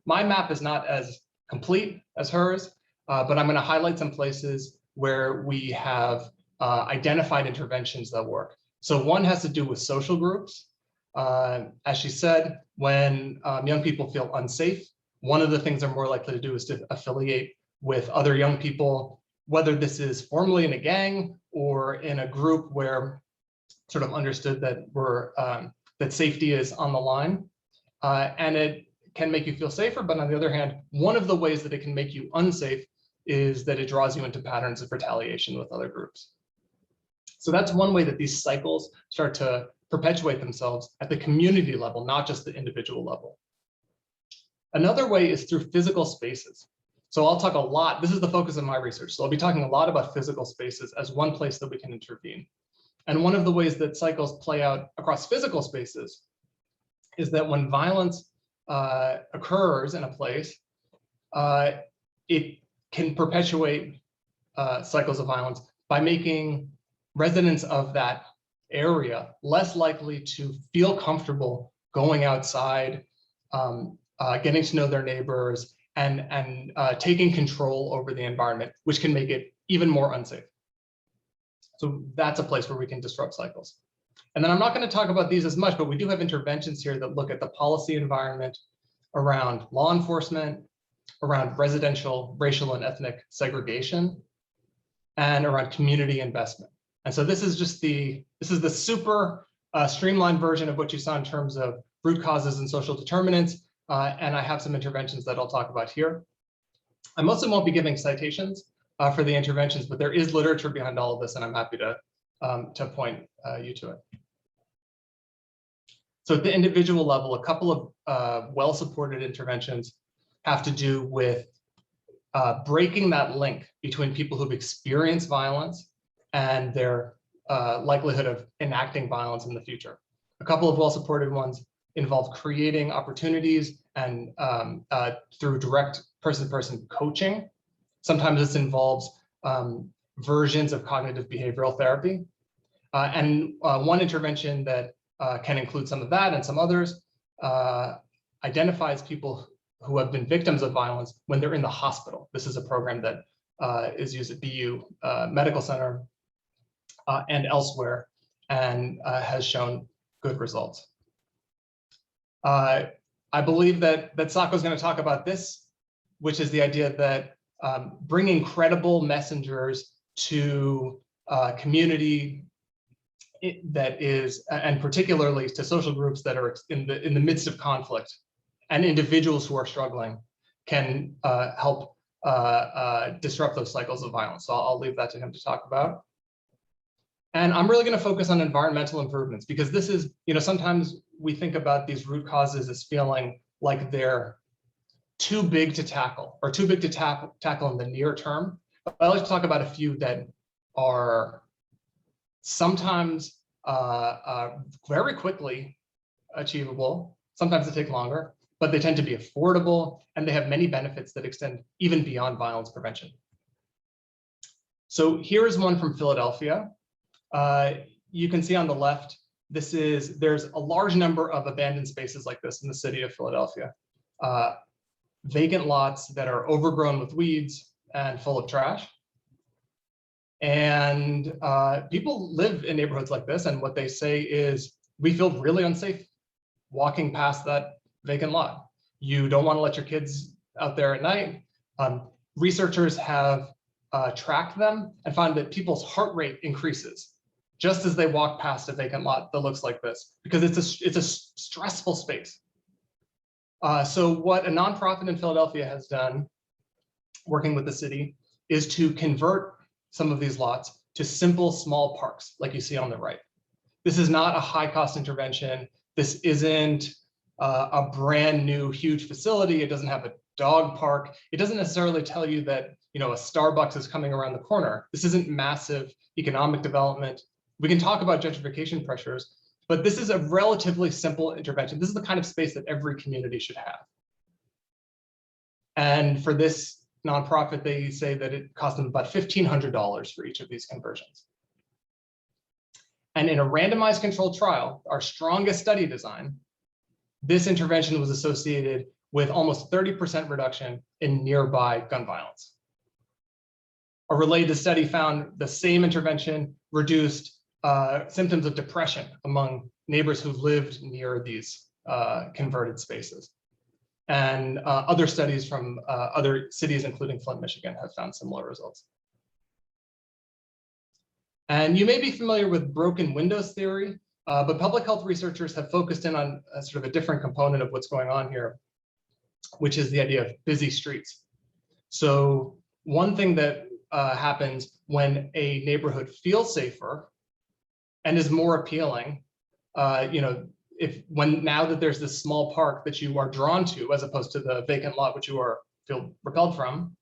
my map is not as complete as hers, but I'm going to highlight some places where we have identified interventions that work. So one has to do with social groups. As she said, when young people feel unsafe, one of the things they're more likely to do is to affiliate with other young people, whether this is formally in a gang or in a group where sort of understood that that safety is on the line. And it can make you feel safer, but on the other hand, one of the ways that it can make you unsafe is that it draws you into patterns of retaliation with other groups. So that's one way that these cycles start to perpetuate themselves at the community level, not just the individual level. Another way is through physical spaces. So I'll talk a lot, this is the focus of my research, so I'll be talking a lot about physical spaces as one place that we can intervene. And one of the ways that cycles play out across physical spaces is that when violence occurs in a place, it can perpetuate cycles of violence by making residents of that area less likely to feel comfortable going outside, getting to know their neighbors, and taking control over the environment, which can make it even more unsafe. So that's a place where we can disrupt cycles. And then I'm not going to talk about these as much, but we do have interventions here that look at the policy environment around law enforcement, around residential, racial, and ethnic segregation, and around community investment. And so this is just the super streamlined version of what you saw in terms of root causes and social determinants. And I have some interventions that I'll talk about here. I mostly won't be giving citations for the interventions, but there is literature behind all of this, and I'm happy to point you to it. So at the individual level, a couple of well-supported interventions have to do with breaking that link between people who've experienced violence and their likelihood of enacting violence in the future. A couple of well-supported ones involve creating opportunities and through direct person-to-person coaching. Sometimes this involves versions of cognitive behavioral therapy. And one intervention that can include some of that and some others identifies people who have been victims of violence when they're in the hospital. This is a program that is used at BU Medical Center and elsewhere, and has shown good results. I believe that Sako is going to talk about this, which is the idea that bringing credible messengers to community that is, and particularly to social groups that are in the midst of conflict, and individuals who are struggling, can help disrupt those cycles of violence. So I'll leave that to him to talk about. And I'm really going to focus on environmental improvements, because this is, sometimes we think about these root causes as feeling like they're too big to tackle, or too big to tackle in the near term. But I like to talk about a few that are sometimes very quickly achievable. Sometimes they take longer, but they tend to be affordable, and they have many benefits that extend even beyond violence prevention. So here is one from Philadelphia. You can see on the left, there's a large number of abandoned spaces like this in the city of Philadelphia. Vacant lots that are overgrown with weeds and full of trash. And people live in neighborhoods like this, and what they say is, we feel really unsafe walking past that vacant lot. You don't want to let your kids out there at night. Researchers have tracked them and found that people's heart rate increases just as they walk past a vacant lot that looks like this, because it's a stressful space. So what a nonprofit in Philadelphia has done, working with the city, is to convert some of these lots to simple small parks like you see on the right. This is not a high-cost intervention. This isn't a brand new huge facility. It doesn't have a dog park. It doesn't necessarily tell you that a Starbucks is coming around the corner. This isn't massive economic development. We can talk about gentrification pressures, but this is a relatively simple intervention. This is the kind of space that every community should have. And for this nonprofit, they say that it cost them about $1,500 for each of these conversions. And in a randomized controlled trial, our strongest study design, this intervention was associated with almost 30% reduction in nearby gun violence. A related study found the same intervention reduced symptoms of depression among neighbors who lived near these converted spaces. And other studies from other cities, including Flint, Michigan, have found similar results. And you may be familiar with broken windows theory, but public health researchers have focused in on sort of a different component of what's going on here, which is the idea of busy streets. So one thing that happens when a neighborhood feels safer and is more appealing, now that there's this small park that you are drawn to, as opposed to the vacant lot which you feel repelled from,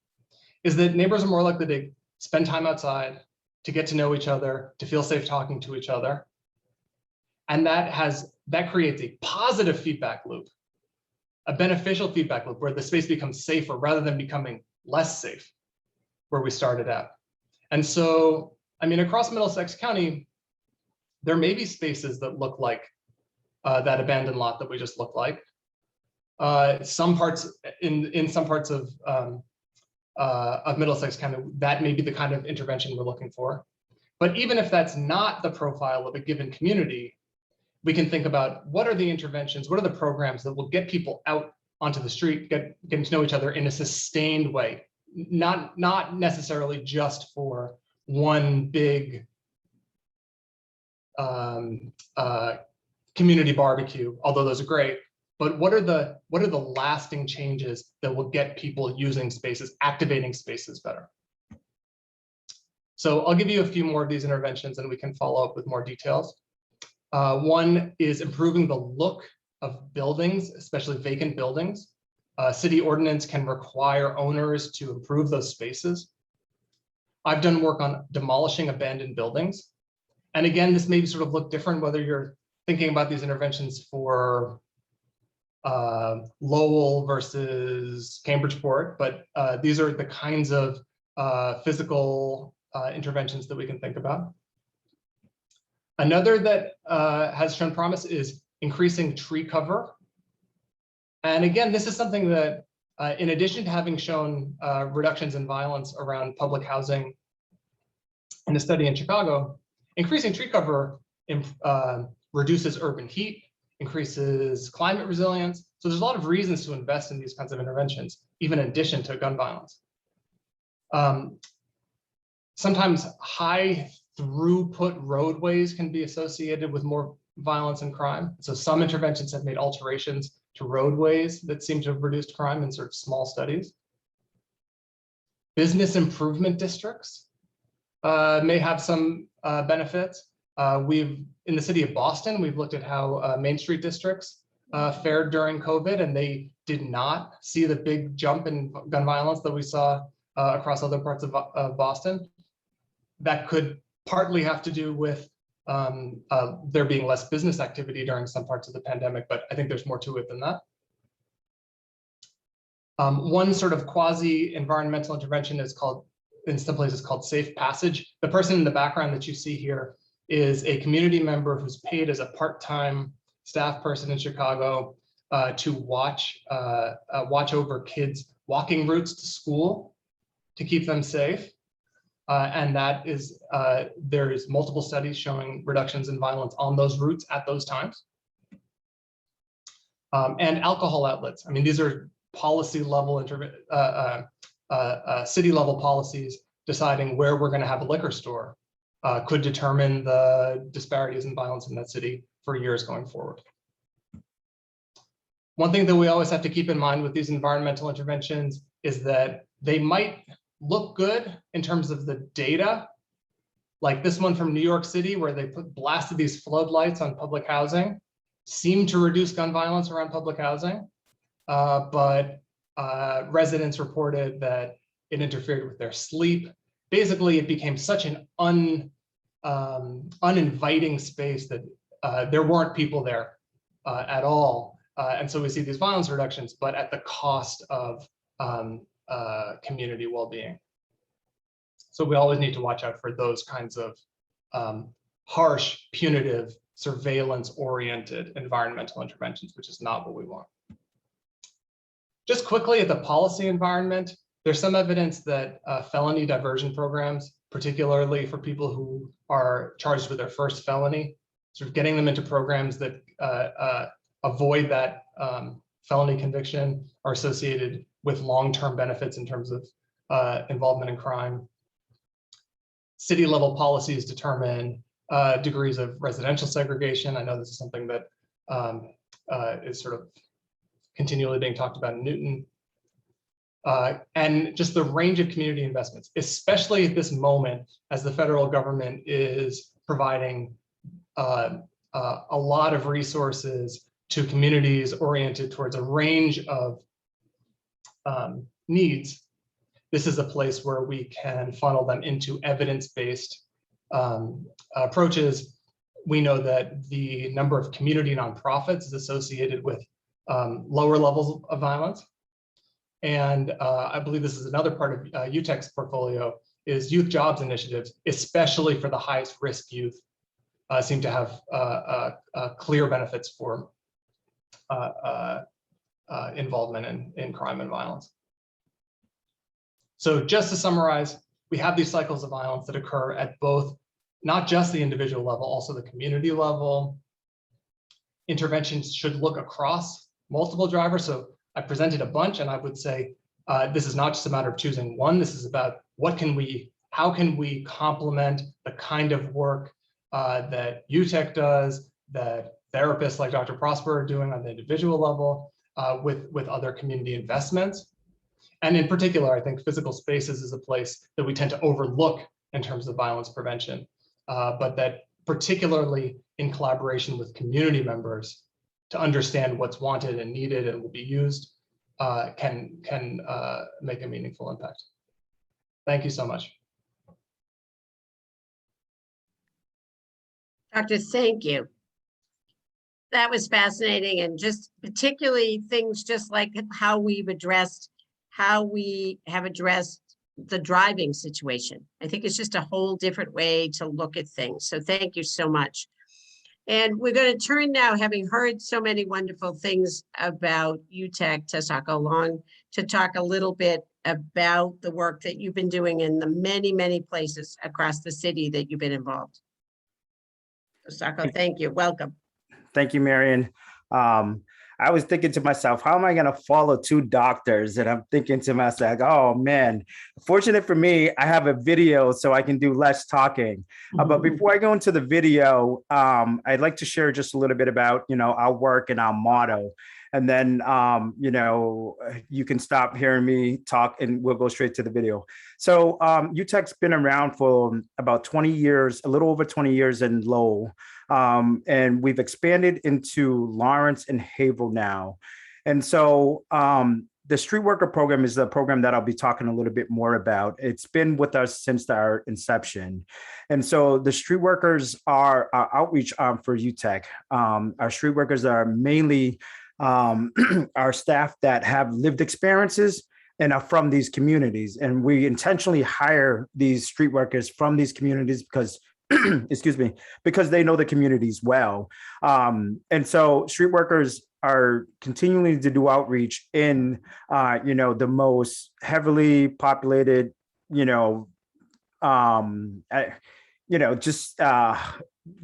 is that neighbors are more likely to spend time outside, to get to know each other, to feel safe talking to each other. And that creates a positive feedback loop, a beneficial feedback loop, where the space becomes safer rather than becoming less safe, where we started at. And so, across Middlesex County, there may be spaces that look like that abandoned lot that we just looked like. Some parts of Middlesex County, that may be the kind of intervention we're looking for. But even if that's not the profile of a given community, we can think about what are the interventions, what are the programs that will get people out onto the street, getting to know each other in a sustained way, not necessarily just for one big community barbecue, although those are great. But what are the lasting changes that will get people using spaces, activating spaces better? So I'll give you a few more of these interventions and we can follow up with more details. One is improving the look of buildings, especially vacant buildings. City ordinance can require owners to improve those spaces. I've done work on demolishing abandoned buildings. And again, this may sort of look different whether you're thinking about these interventions for Lowell versus Cambridgeport, but these are the kinds of physical interventions that we can think about. Another that has shown promise is increasing tree cover. And again, this is something that, in addition to having shown reductions in violence around public housing in a study in Chicago, increasing tree cover reduces urban heat, increases climate resilience. So there's a lot of reasons to invest in these kinds of interventions, even in addition to gun violence. Sometimes high throughput roadways can be associated with more violence and crime. So some interventions have made alterations to roadways that seem to have reduced crime in sort of small studies. Business improvement districts may have some benefits. In the city of Boston, we've looked at how Main Street districts fared during COVID, and they did not see the big jump in gun violence that we saw across other parts of Boston. That could partly have to do with there being less business activity during some parts of the pandemic, but I think there's more to it than that. One sort of quasi-environmental intervention is called, in some places, called safe passage. The person in the background that you see here is a community member who's paid as a part-time staff person in Chicago to watch over kids' walking routes to school to keep them safe. And that is, there is multiple studies showing reductions in violence on those routes at those times. And alcohol outlets. I mean, these are policy level, city level policies deciding where we're going to have a liquor store could determine the disparities in violence in that city for years going forward. One thing that we always have to keep in mind with these environmental interventions is that they might look good in terms of the data, like this one from New York City, where they blasted these floodlights on public housing, seemed to reduce gun violence around public housing, but residents reported that it interfered with their sleep. Basically, it became such an uninviting space that there weren't people there at all. And so we see these violence reductions, but at the cost of community well-being. So we always need to watch out for those kinds of harsh, punitive, surveillance-oriented environmental interventions, which is not what we want. Just quickly at the policy environment, there's some evidence that felony diversion programs, particularly for people who are charged with their first felony, sort of getting them into programs that avoid that felony conviction are associated with long-term benefits in terms of involvement in crime. City level policies determine degrees of residential segregation. I know this is something that is sort of continually being talked about in Newton. And just the range of community investments, especially at this moment, as the federal government is providing a lot of resources to communities oriented towards a range of needs. This is a place where we can funnel them into evidence-based approaches. We know that the number of community nonprofits is associated with lower levels of violence. And I believe this is another part of UTEC's portfolio, is youth jobs initiatives, especially for the highest risk youth, seem to have clear benefits for involvement in crime and violence. So just to summarize, we have these cycles of violence that occur at both, not just the individual level, also the community level. Interventions should look across multiple drivers. So I presented a bunch, and I would say this is not just a matter of choosing one. This is about how can we complement the kind of work that UTEC does, that therapists like Dr. Prosper are doing on the individual level with other community investments. And in particular, I think physical spaces is a place that we tend to overlook in terms of violence prevention, but that particularly in collaboration with community members to understand what's wanted and needed and will be used can make a meaningful impact. Thank you so much. Doctor, thank you. That was fascinating, and just particularly things just like how we have addressed the driving situation. I think it's just a whole different way to look at things. So thank you so much. And we're going to turn now, having heard so many wonderful things about UTEC, to talk a little bit about the work that you've been doing in the many, many places across the city that you've been involved. Tosako, thank you. Welcome. Thank you, Marion. I was thinking to myself, how am I going to follow two doctors? And I'm thinking to myself, oh man, fortunate for me, I have a video so I can do less talking. But before I go into the video, I'd like to share just a little bit about, our work and our motto. And then, you can stop hearing me talk and we'll go straight to the video. So UTEC's been around for about 20 years, a little over 20 years in Lowell. And we've expanded into Lawrence and Haverhill now. And so the Street Worker program is the program that I'll be talking a little bit more about. It's been with us since our inception. And so the Street Workers are our outreach arm for UTEC. Our Street Workers are mainly our staff that have lived experiences and are from these communities. And we intentionally hire these street workers from these communities because excuse me, because they know the communities well. And so street workers are continuing to do outreach in, the most heavily populated,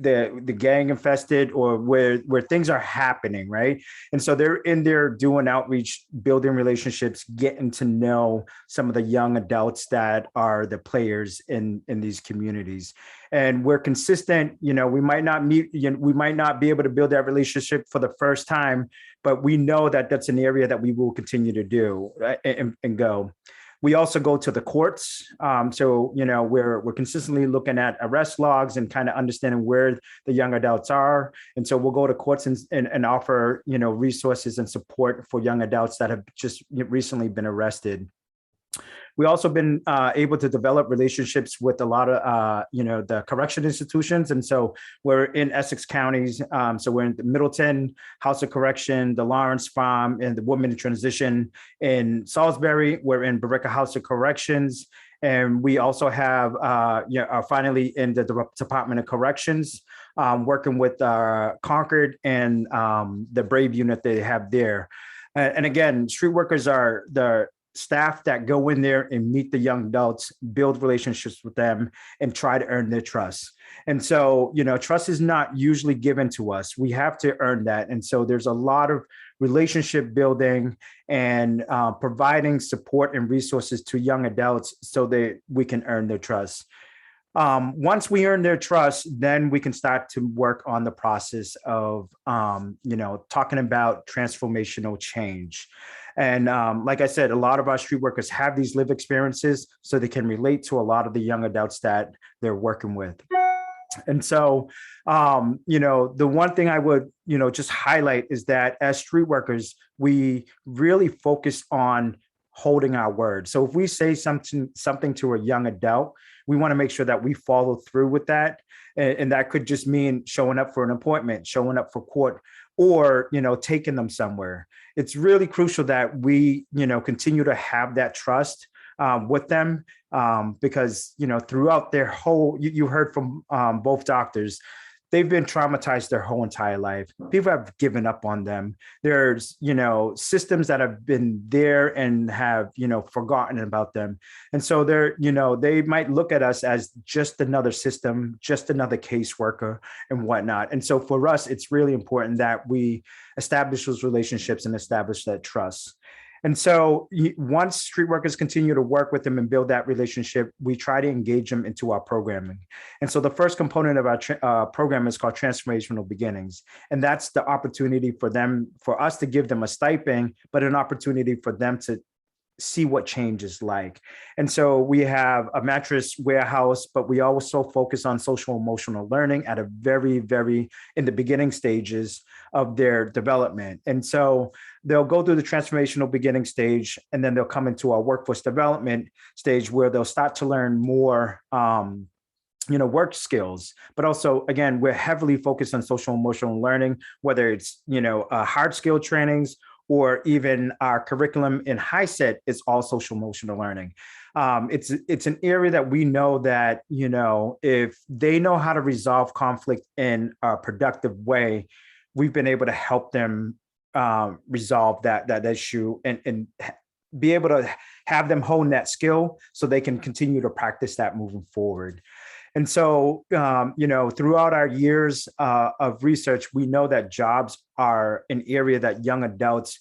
the gang infested or where things are happening, right? And so they're in there doing outreach, building relationships, getting to know some of the young adults that are the players in these communities. And we're consistent, we might not meet, we might not be able to build that relationship for the first time, but we know that that's an area that we will continue to do, right? and go. We also go to the courts. So, we're consistently looking at arrest logs and kind of understanding where the young adults are. And so we'll go to courts and offer, resources and support for young adults that have just recently been arrested. We also been able to develop relationships with a lot of, the correction institutions. And so we're in Essex counties. So we're in the Middleton House of Correction, the Lawrence Farm, and the Women in Transition in Salisbury. We're in Barica House of Corrections. And we also have, finally in the Department of Corrections, working with Concord and the Brave unit they have there. And again, street workers are the staff that go in there and meet the young adults, build relationships with them, and try to earn their trust. And so, trust is not usually given to us. We have to earn that. And so there's a lot of relationship building and providing support and resources to young adults so that we can earn their trust. Once we earn their trust, then we can start to work on the process of, talking about transformational change. And like I said, a lot of our street workers have these lived experiences so they can relate to a lot of the young adults that they're working with. And so, the one thing I would, just highlight is that as street workers, we really focus on holding our word. So if we say something to a young adult, we want to make sure that we follow through with that. And that could just mean showing up for an appointment, showing up for court, or, taking them somewhere. It's really crucial that we, continue to have that trust with them because, throughout their whole, you heard from both doctors, they've been traumatized their whole entire life. People have given up on them. There's, systems that have been there and have, forgotten about them. And so they're, they might look at us as just another system, just another caseworker and whatnot. And so for us, it's really important that we establish those relationships and establish that trust. And so once street workers continue to work with them and build that relationship, we try to engage them into our programming. And so the first component of our program is called Transformational Beginnings. And that's the opportunity for us to give them a stipend, but an opportunity for them to see what change is like. And so we have a mattress warehouse, but we also focus on social emotional learning at a very, very in the beginning stages of their development. And so they'll go through the transformational beginning stage, and then they'll come into our workforce development stage where they'll start to learn more work skills, but also, again, we're heavily focused on social emotional learning, whether it's, hard skill trainings or even our curriculum in high set is all social emotional learning. It's an area that we know that, if they know how to resolve conflict in a productive way, we've been able to help them resolve that issue and be able to have them hone that skill so they can continue to practice that moving forward. And so, throughout our years of research, we know that jobs are an area that young adults,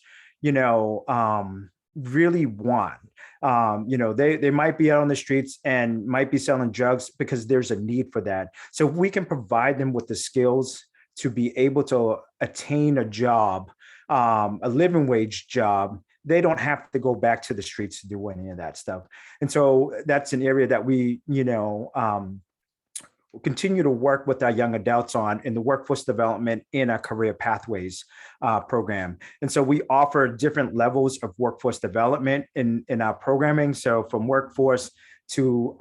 really want. They might be out on the streets and might be selling drugs because there's a need for that. So if we can provide them with the skills to be able to attain a job a living wage job, they don't have to go back to the streets to do any of that stuff. And so that's an area that we, continue to work with our young adults on in the workforce development in our career pathways program. And so we offer different levels of workforce development in our programming. So from workforce to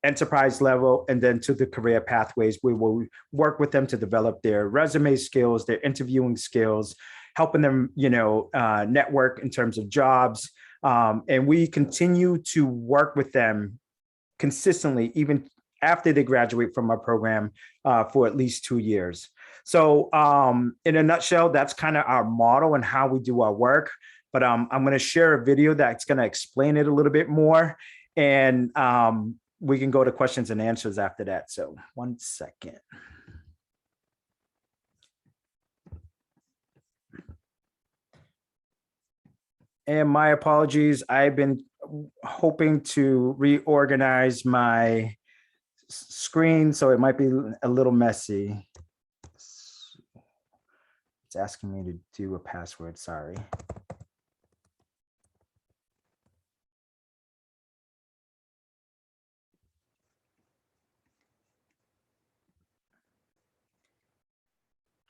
enterprise level, and then to the career pathways, we will work with them to develop their resume skills, their interviewing skills, helping them, network in terms of jobs. And we continue to work with them consistently, even after they graduate from our program for at least 2 years. So in a nutshell, that's kind of our model and how we do our work. But I'm going to share a video that's going to explain it a little bit more. And we can go to questions and answers after that. So 1 second. And my apologies, I've been hoping to reorganize my screen, so it might be a little messy. It's asking me to do a password, sorry.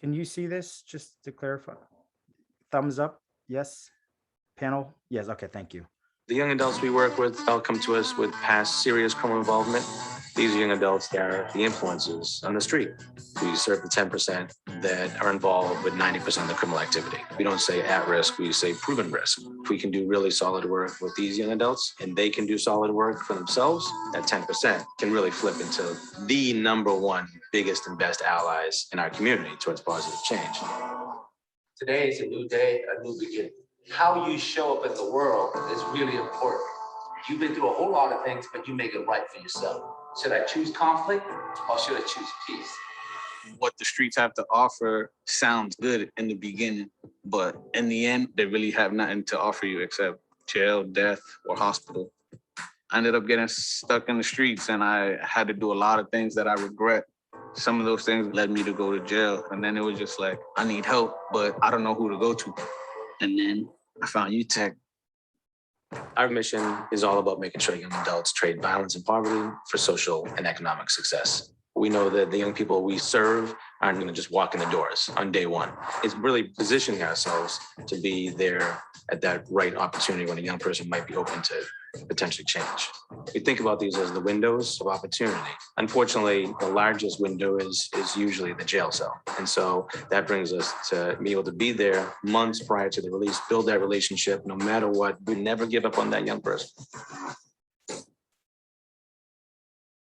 Can you see this, just to clarify? Thumbs up, yes? Panel, yes, okay, thank you. The young adults we work with, they'll come to us with past serious criminal involvement. These young adults, they're the influencers on the street. We serve the 10% that are involved with 90% of the criminal activity. We don't say at risk, we say proven risk. If we can do really solid work with these young adults and they can do solid work for themselves, that 10% can really flip into the #1 biggest and best allies in our community towards positive change. Today is a new day, a new beginning. How you show up in the world is really important. You've been through a whole lot of things, but you make it right for yourself. Should I choose conflict or should I choose peace? What the streets have to offer sounds good in the beginning, but in the end, they really have nothing to offer you except jail, death, or hospital. I ended up getting stuck in the streets and I had to do a lot of things that I regret. Some of those things led me to go to jail. And then it was just like, I need help, but I don't know who to go to. And then I found UTech. Our mission is all about making sure young adults trade violence and poverty for social and economic success. We know that the young people we serve aren't going to just walk in the doors on day one. It's really positioning ourselves to be there at that right opportunity when a young person might be open to potentially change. We think about these as the windows of opportunity. Unfortunately, the largest window is usually the jail cell. And so that brings us to be able to be there months prior to the release, build that relationship no matter what. We never give up on that young person.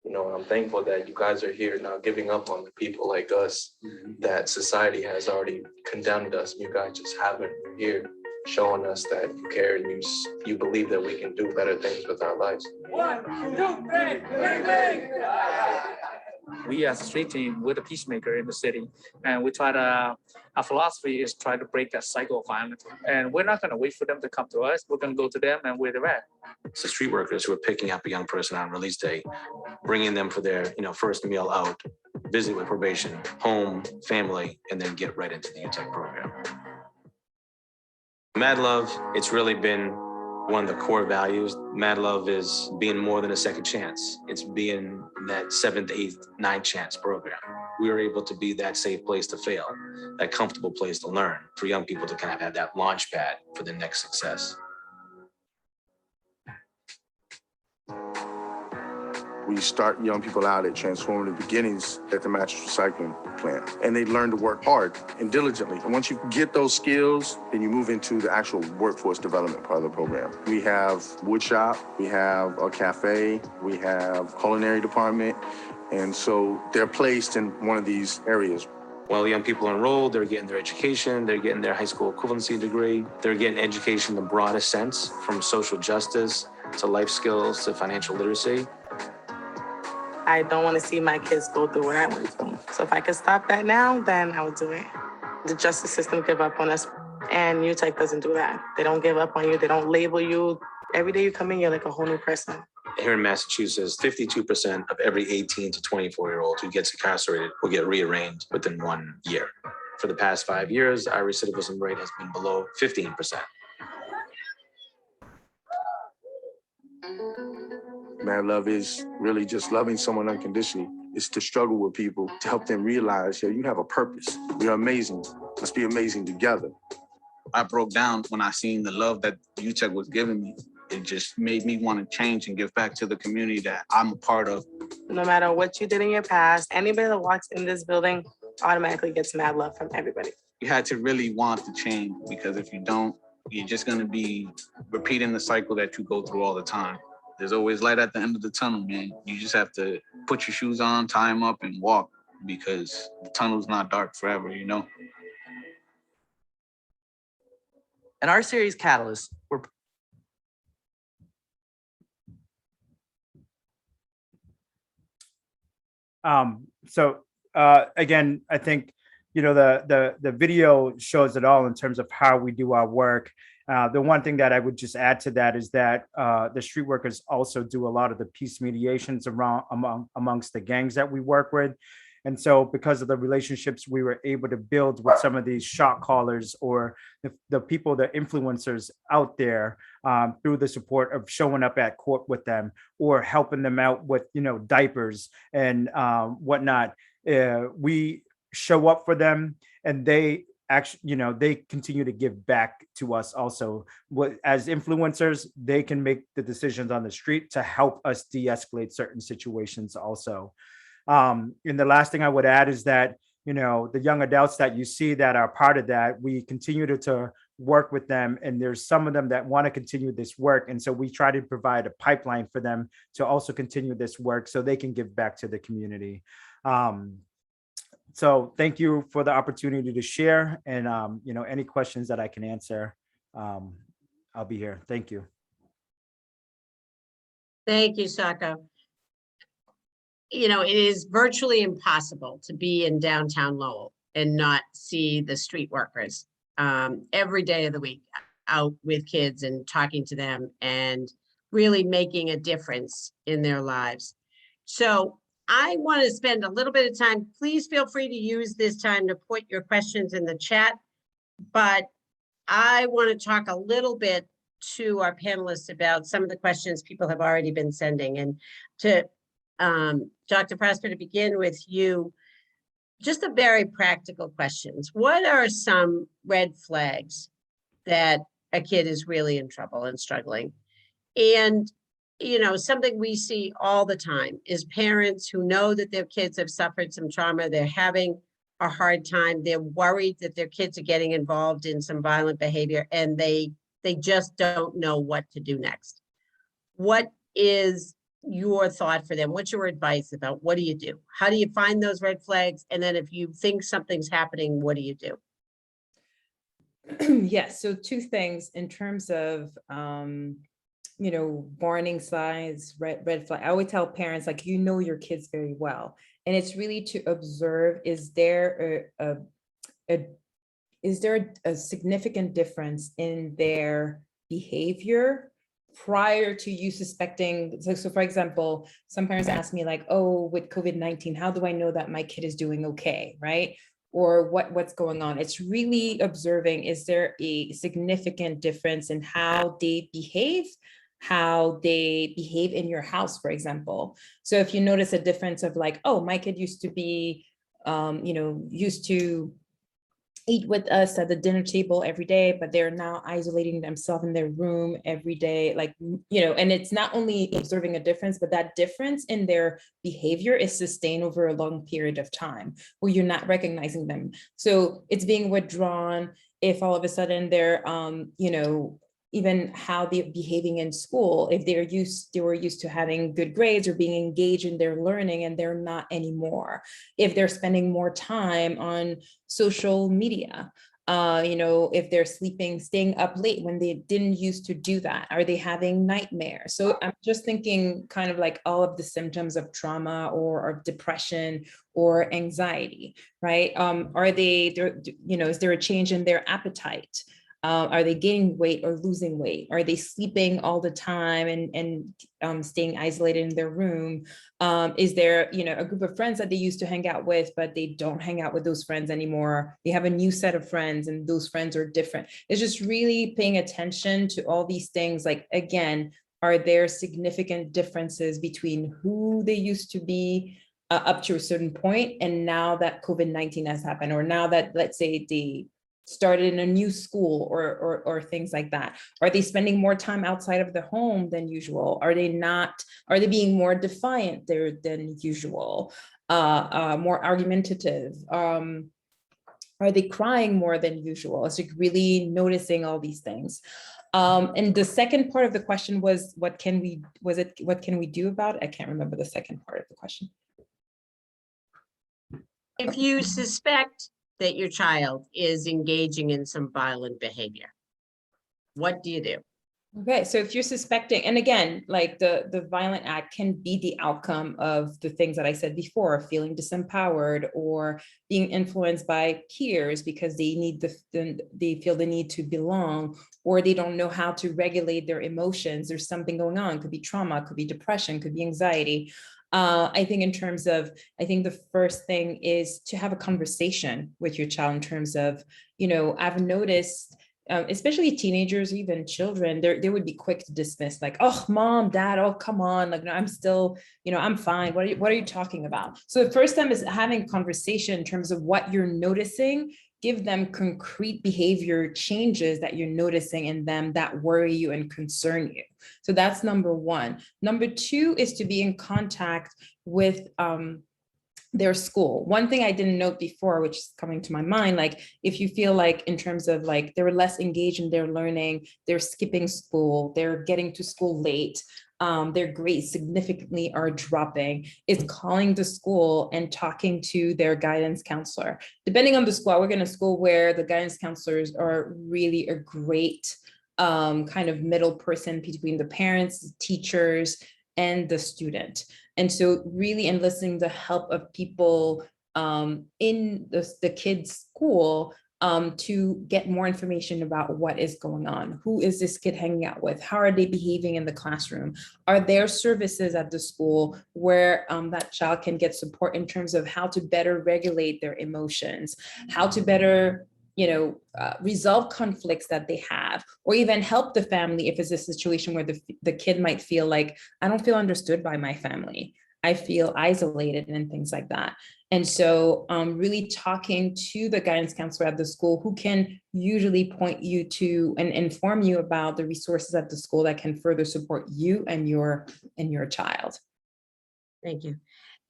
You know, I'm thankful that you guys are here now giving up on the people like us that society has already condemned us. You guys just haven't. You're here showing us that you care and you believe that we can do better things with our lives. 1, 2, 3, 3. We as a street team, we're the peacemaker in the city, and we try to, our philosophy is try to break that cycle of violence. And we're not going to wait for them to come to us. We're going to go to them and where they're at. It's the street workers who are picking up a young person on release day, bringing them for their first meal out, visit with probation, home, family, and then get right into the UTech program. Mad Love, it's really been one of the core values. Mad Love is being more than a second chance. It's being that 7th, 8th, 9th chance program. We were able to be that safe place to fail, that comfortable place to learn, for young people to kind of have that launch pad for the next success. We start young people out at Transformational Beginnings at the mattress recycling plant, and they learn to work hard and diligently. And once you get those skills, then you move into the actual workforce development part of the program. We have wood shop, we have a cafe, we have culinary department, and so they're placed in one of these areas. While young people are enrolled, they're getting their education, they're getting their high school equivalency degree, they're getting education in the broadest sense, from social justice to life skills to financial literacy. I don't want to see my kids go through what I went through. So if I could stop that now, then I would do it. The justice system give up on us, and UTech doesn't do that. They don't give up on you. They don't label you. Every day you come in, you're like a whole new person. Here in Massachusetts, 52% of every 18 to 24-year-old who gets incarcerated will get rearranged within 1 year. For the past 5 years, our recidivism rate has been below 15%. Mad love is really just loving someone unconditionally. It's to struggle with people, to help them realize, you have a purpose. You're amazing. Let's be amazing together. I broke down when I seen the love that UTEC was giving me. It just made me want to change and give back to the community that I'm a part of. No matter what you did in your past, anybody that walks in this building automatically gets mad love from everybody. You had to really want to change, because if you don't, you're just going to be repeating the cycle that you go through all the time. There's always light at the end of the tunnel, man. You just have to put your shoes on, tie them up, and walk, because the tunnel's not dark forever, you know? In our series Catalyst, we're Again, I think, the video shows it all in terms of how we do our work. The one thing that I would just add to that is that the street workers also do a lot of the peace mediations amongst the gangs that we work with. And so because of the relationships we were able to build with some of these shot callers or the people, the influencers out there, through the support of showing up at court with them or helping them out with, diapers and whatnot, we show up for them, and they actually, they continue to give back to us also. As influencers, they can make the decisions on the street to help us de-escalate certain situations also. And the last thing I would add is that, the young adults that you see that are part of that, we continue to work with them. And there's some of them that want to continue this work. And so we try to provide a pipeline for them to also continue this work so they can give back to the community. So thank you for the opportunity to share, and, any questions that I can answer, I'll be here. Thank you. Thank you, Sako. It is virtually impossible to be in downtown Lowell and not see the street workers every day of the week out with kids and talking to them and really making a difference in their lives. So I want to spend a little bit of time. Please feel free to use this time to put your questions in the chat, but I want to talk a little bit to our panelists about some of the questions people have already been sending. And to Dr. Prosper, to begin with you, just a very practical questions. What are some red flags that a kid is really in trouble and struggling? And something we see all the time is parents who know that their kids have suffered some trauma, they're having a hard time, they're worried that their kids are getting involved in some violent behavior, and they just don't know what to do next. What is your thought for them? What's your advice about what do you do? How do you find those red flags? And then if you think something's happening, what do you do? Yes, so two things in terms of warning signs, red flag. I always tell parents, like, your kids very well. And it's really to observe, is there a significant difference in their behavior prior to you suspecting? So for example, some parents ask me like, oh, with COVID-19, how do I know that my kid is doing okay, right? Or what's going on? It's really observing, is there a significant difference in how they behave in your house, for example. So if you notice a difference of like, oh, my kid used to be, used to eat with us at the dinner table every day, but they're now isolating themselves in their room every day, and it's not only observing a difference, but that difference in their behavior is sustained over a long period of time where you're not recognizing them. So it's being withdrawn if all of a sudden they're, even how they're behaving in school, if they were used to having good grades or being engaged in their learning and they're not anymore, if they're spending more time on social media, if they're staying up late when they didn't used to do that, are they having nightmares? So I'm just thinking kind of like all of the symptoms of trauma or depression or anxiety, right? Is there a change in their appetite? Are they gaining weight or losing weight? Are they sleeping all the time and staying isolated in their room? Is there, a group of friends that they used to hang out with, but they don't hang out with those friends anymore? They have a new set of friends and those friends are different. It's just really paying attention to all these things. Like, again, are there significant differences between who they used to be up to a certain point, and now that COVID-19 has happened, or now that, let's say, they started in a new school or things like that? Are they spending more time outside of the home than usual? Are they being more defiant there than usual? More argumentative? Are they crying more than usual? It's like really noticing all these things. And the second part of the question was, what can we do about it? I can't remember the second part of the question. If you suspect that your child is engaging in some violent behavior, what do you do? Okay, so if you're suspecting, and again, like the violent act can be the outcome of the things that I said before, feeling disempowered or being influenced by peers because they feel the need to belong, or they don't know how to regulate their emotions. There's something going on. Could be trauma, could be depression, could be anxiety. I think the first thing is to have a conversation with your child in terms of, I've noticed, especially teenagers, even children, they would be quick to dismiss, like, oh, mom, dad, oh, come on, like, no, I'm still, I'm fine. What are you talking about? So the first time is having a conversation in terms of what you're noticing. Give them concrete behavior changes that you're noticing in them that worry you and concern you. So that's number one. Number two is to be in contact with their school. One thing I didn't note before, which is coming to my mind, like if you feel like in terms of like they're less engaged in their learning, they're skipping school, they're getting to school late, their grades significantly are dropping, is calling the school and talking to their guidance counselor. Depending on the school, I work in a school where the guidance counselors are really a great kind of middle person between the parents, the teachers, and the student. And so really enlisting the help of people in the kids' school to get more information about what is going on. Who is this kid hanging out with? How are they behaving in the classroom? Are there services at the school where that child can get support in terms of how to better regulate their emotions, how to better resolve conflicts that they have, or even help the family if it's a situation where the kid might feel like, I don't feel understood by my family. I feel isolated and things like that. And so really talking to the guidance counselor at the school, who can usually point you to and inform you about the resources at the school that can further support you and your child. Thank you.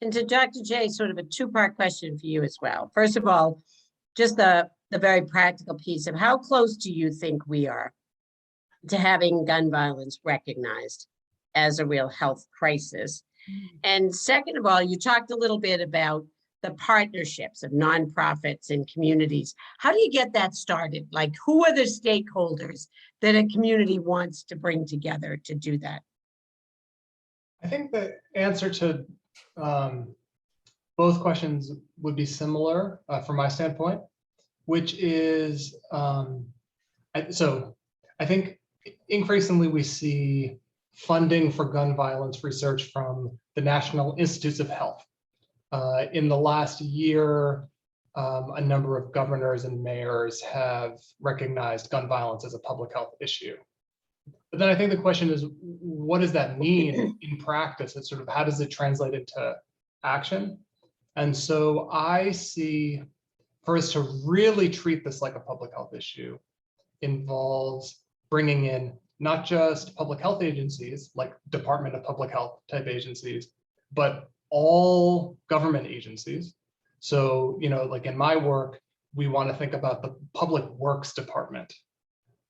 And to Dr. J, sort of a two-part question for you as well. First of all, just the very practical piece of how close do you think we are to having gun violence recognized as a real health crisis? And second of all, you talked a little bit about the partnerships of nonprofits and communities. How do you get that started? Like, who are the stakeholders that a community wants to bring together to do that? I think the answer to both questions would be similar from my standpoint, which is, so I think increasingly we see funding for gun violence research from the National Institutes of Health. In the last year, a number of governors and mayors have recognized gun violence as a public health issue. But then I think the question is, what does that mean in practice? It's sort of, how does it translate into action? And so I see, for us to really treat this like a public health issue, involves bringing in not just public health agencies, like Department of Public Health type agencies, but all government agencies. So, like in my work, we want to think about the Public Works Department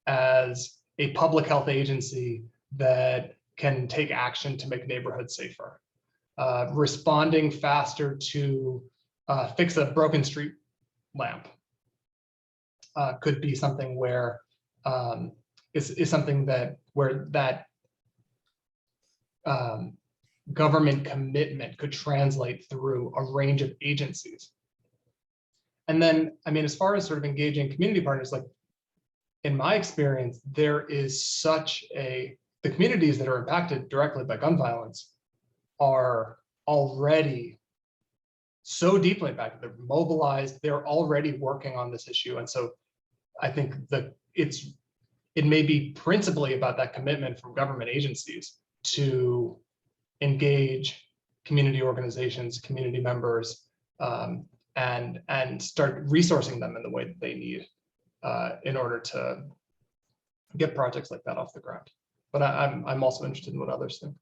as a public health agency that can take action to make neighborhoods safer. Responding faster to fix a broken street lamp could be something where is something that government commitment could translate through a range of agencies. And then, as far as sort of engaging community partners, like in my experience, there is the communities that are impacted directly by gun violence are already so deeply impacted. They're mobilized, they're already working on this issue. And so I think that it may be principally about that commitment from government agencies to engage community organizations, community members, and start resourcing them in the way that they need in order to get projects like that off the ground. But I'm also interested in what others think.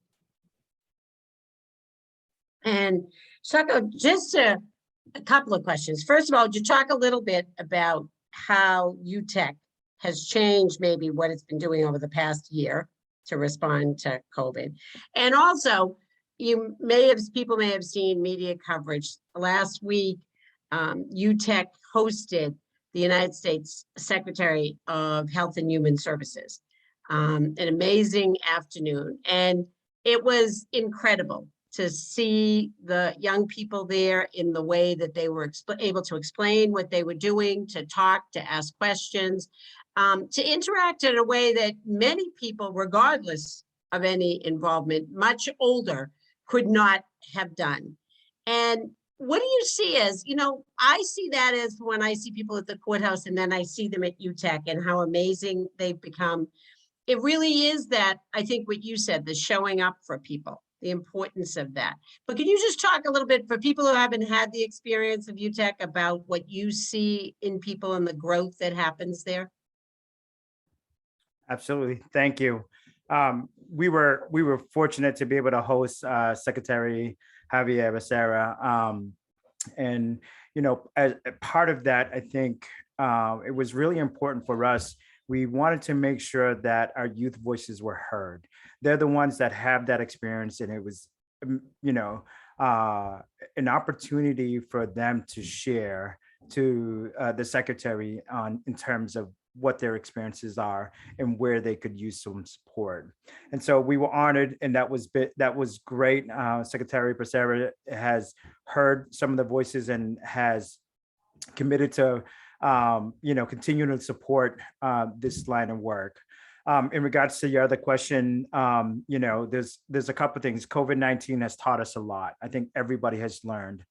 And Shako, just a couple of questions. First of all, would you talk a little bit about how UTech has changed maybe what it's been doing over the past year to respond to COVID? And also, people may have seen media coverage last week. UTech hosted the United States Secretary of Health and Human Services, an amazing afternoon, and it was incredible to see the young people there in the way that they were able to explain what they were doing, to talk, to ask questions, to interact in a way that many people, regardless of any involvement, much older, could not have done. And what do you see as, I see that as when I see people at the courthouse and then I see them at UTech and how amazing they've become. It really is that, I think what you said, the showing up for people, the importance of that. But can you just talk a little bit for people who haven't had the experience of UTech about what you see in people and the growth that happens there? Absolutely. Thank you. We were fortunate to be able to host Secretary Javier Becerra. And, as a part of that, I think it was really important for us. We wanted to make sure that our youth voices were heard. They're the ones that have that experience. And it was, an opportunity for them to share to the secretary in terms of what their experiences are and where they could use some support. And so we were honored, and that was great. Secretary Prosper has heard some of the voices and has committed to continue to support this line of work. In regards to your other question, there's a couple of things. COVID-19 has taught us a lot. I think everybody has learned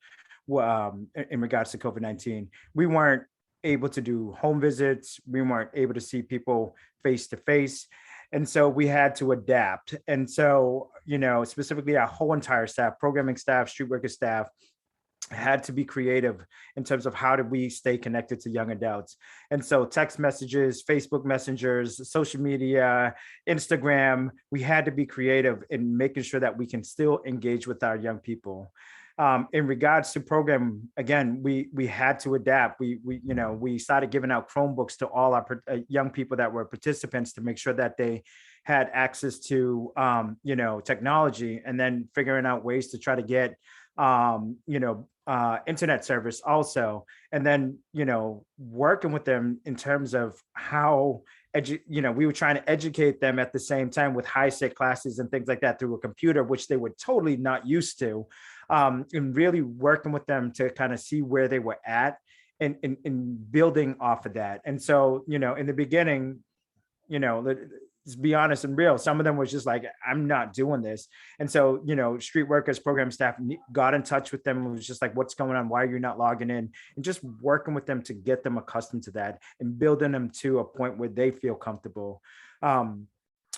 in regards to COVID-19. We weren't able to do home visits. We weren't able to see people face to face. And so we had to adapt. And so, specifically our whole entire staff, programming staff, street worker staff, had to be creative in terms of how do we stay connected to young adults. And so text messages, Facebook messengers, social media, Instagram, we had to be creative in making sure that we can still engage with our young people. In regards to program, again, we had to adapt. We started giving out Chromebooks to all our young people that were participants to make sure that they had access to technology, and then figuring out ways to try to get internet service also, and then working with them in terms of how we were trying to educate them at the same time with high-set classes and things like that through a computer, which they were totally not used to, and really working with them to kind of see where they were at and building off of that. And so, in the beginning, let's be honest and real, some of them was just like, I'm not doing this. And so, street workers, program staff got in touch with them and was just like, what's going on? Why are you not logging in? And just working with them to get them accustomed to that and building them to a point where they feel comfortable.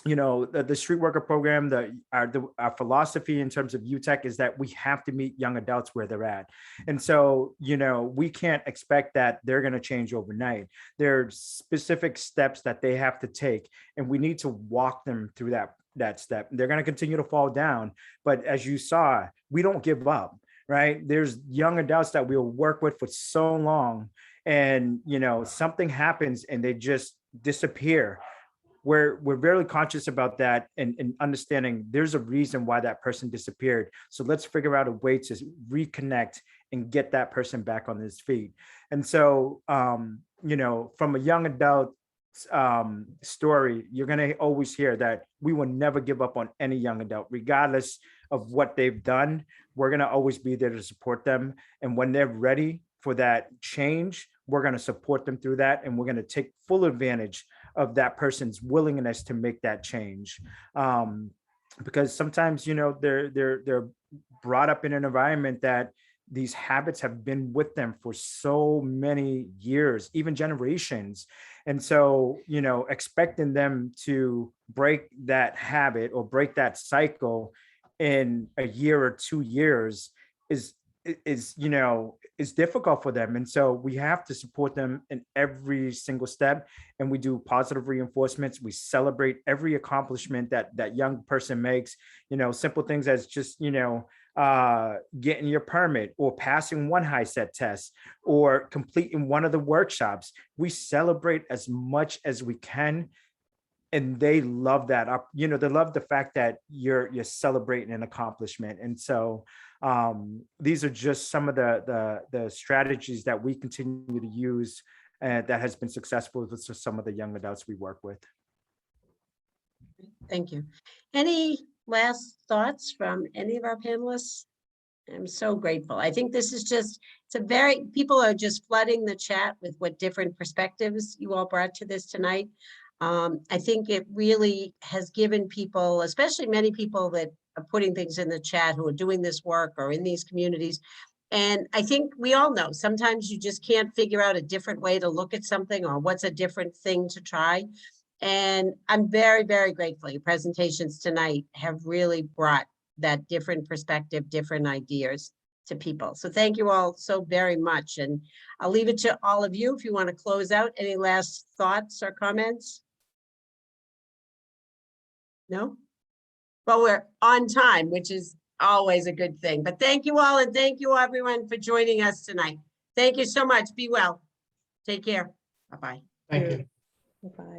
The street worker program, our philosophy in terms of UTech is that we have to meet young adults where they're at. And so, we can't expect that they're going to change overnight. There are specific steps that they have to take, and we need to walk them through that step. They're going to continue to fall down. But as you saw, we don't give up, right? There's young adults that we'll work with for so long, and, something happens and they just disappear. We're very conscious about that and understanding there's a reason why that person disappeared. So let's figure out a way to reconnect and get that person back on his feet. And so, from a young adult story, you're going to always hear that we will never give up on any young adult, regardless of what they've done. We're going to always be there to support them. And when they're ready for that change, we're going to support them through that. And we're going to take full advantage of that person's willingness to make that change. Because sometimes, you know, they're brought up in an environment that these habits have been with them for so many years, even generations. And so, you know, expecting them to break that habit or break that cycle in a year or 2 years is, you know, is difficult for them. And so we have to support them in every single step. And we do positive reinforcements. We celebrate every accomplishment that that young person makes, you know, simple things as just, you know, getting your permit or passing one high set test or completing one of the workshops. We celebrate as much as we can. And they love that. You know, they love the fact that you're celebrating an accomplishment. And so these are just some of the strategies that we continue to use that has been successful with some of the young adults we work with. Thank you. Any last thoughts from any of our panelists? I'm so grateful. I think this is just, people are just flooding the chat with what different perspectives you all brought to this tonight. I think it really has given people, especially many people that are putting things in the chat who are doing this work or in these communities. And I think we all know sometimes you just can't figure out a different way to look at something or what's a different thing to try. And I'm very, very grateful. Your presentations tonight have really brought that different perspective, different ideas to people. So thank you all so very much. And I'll leave it to all of you if you want to close out. Any last thoughts or comments? No? Well, we're on time, which is always a good thing. But thank you all, and thank you everyone for joining us tonight. Thank you so much. Be well. Take care. Bye-bye. Thank you. Bye-bye.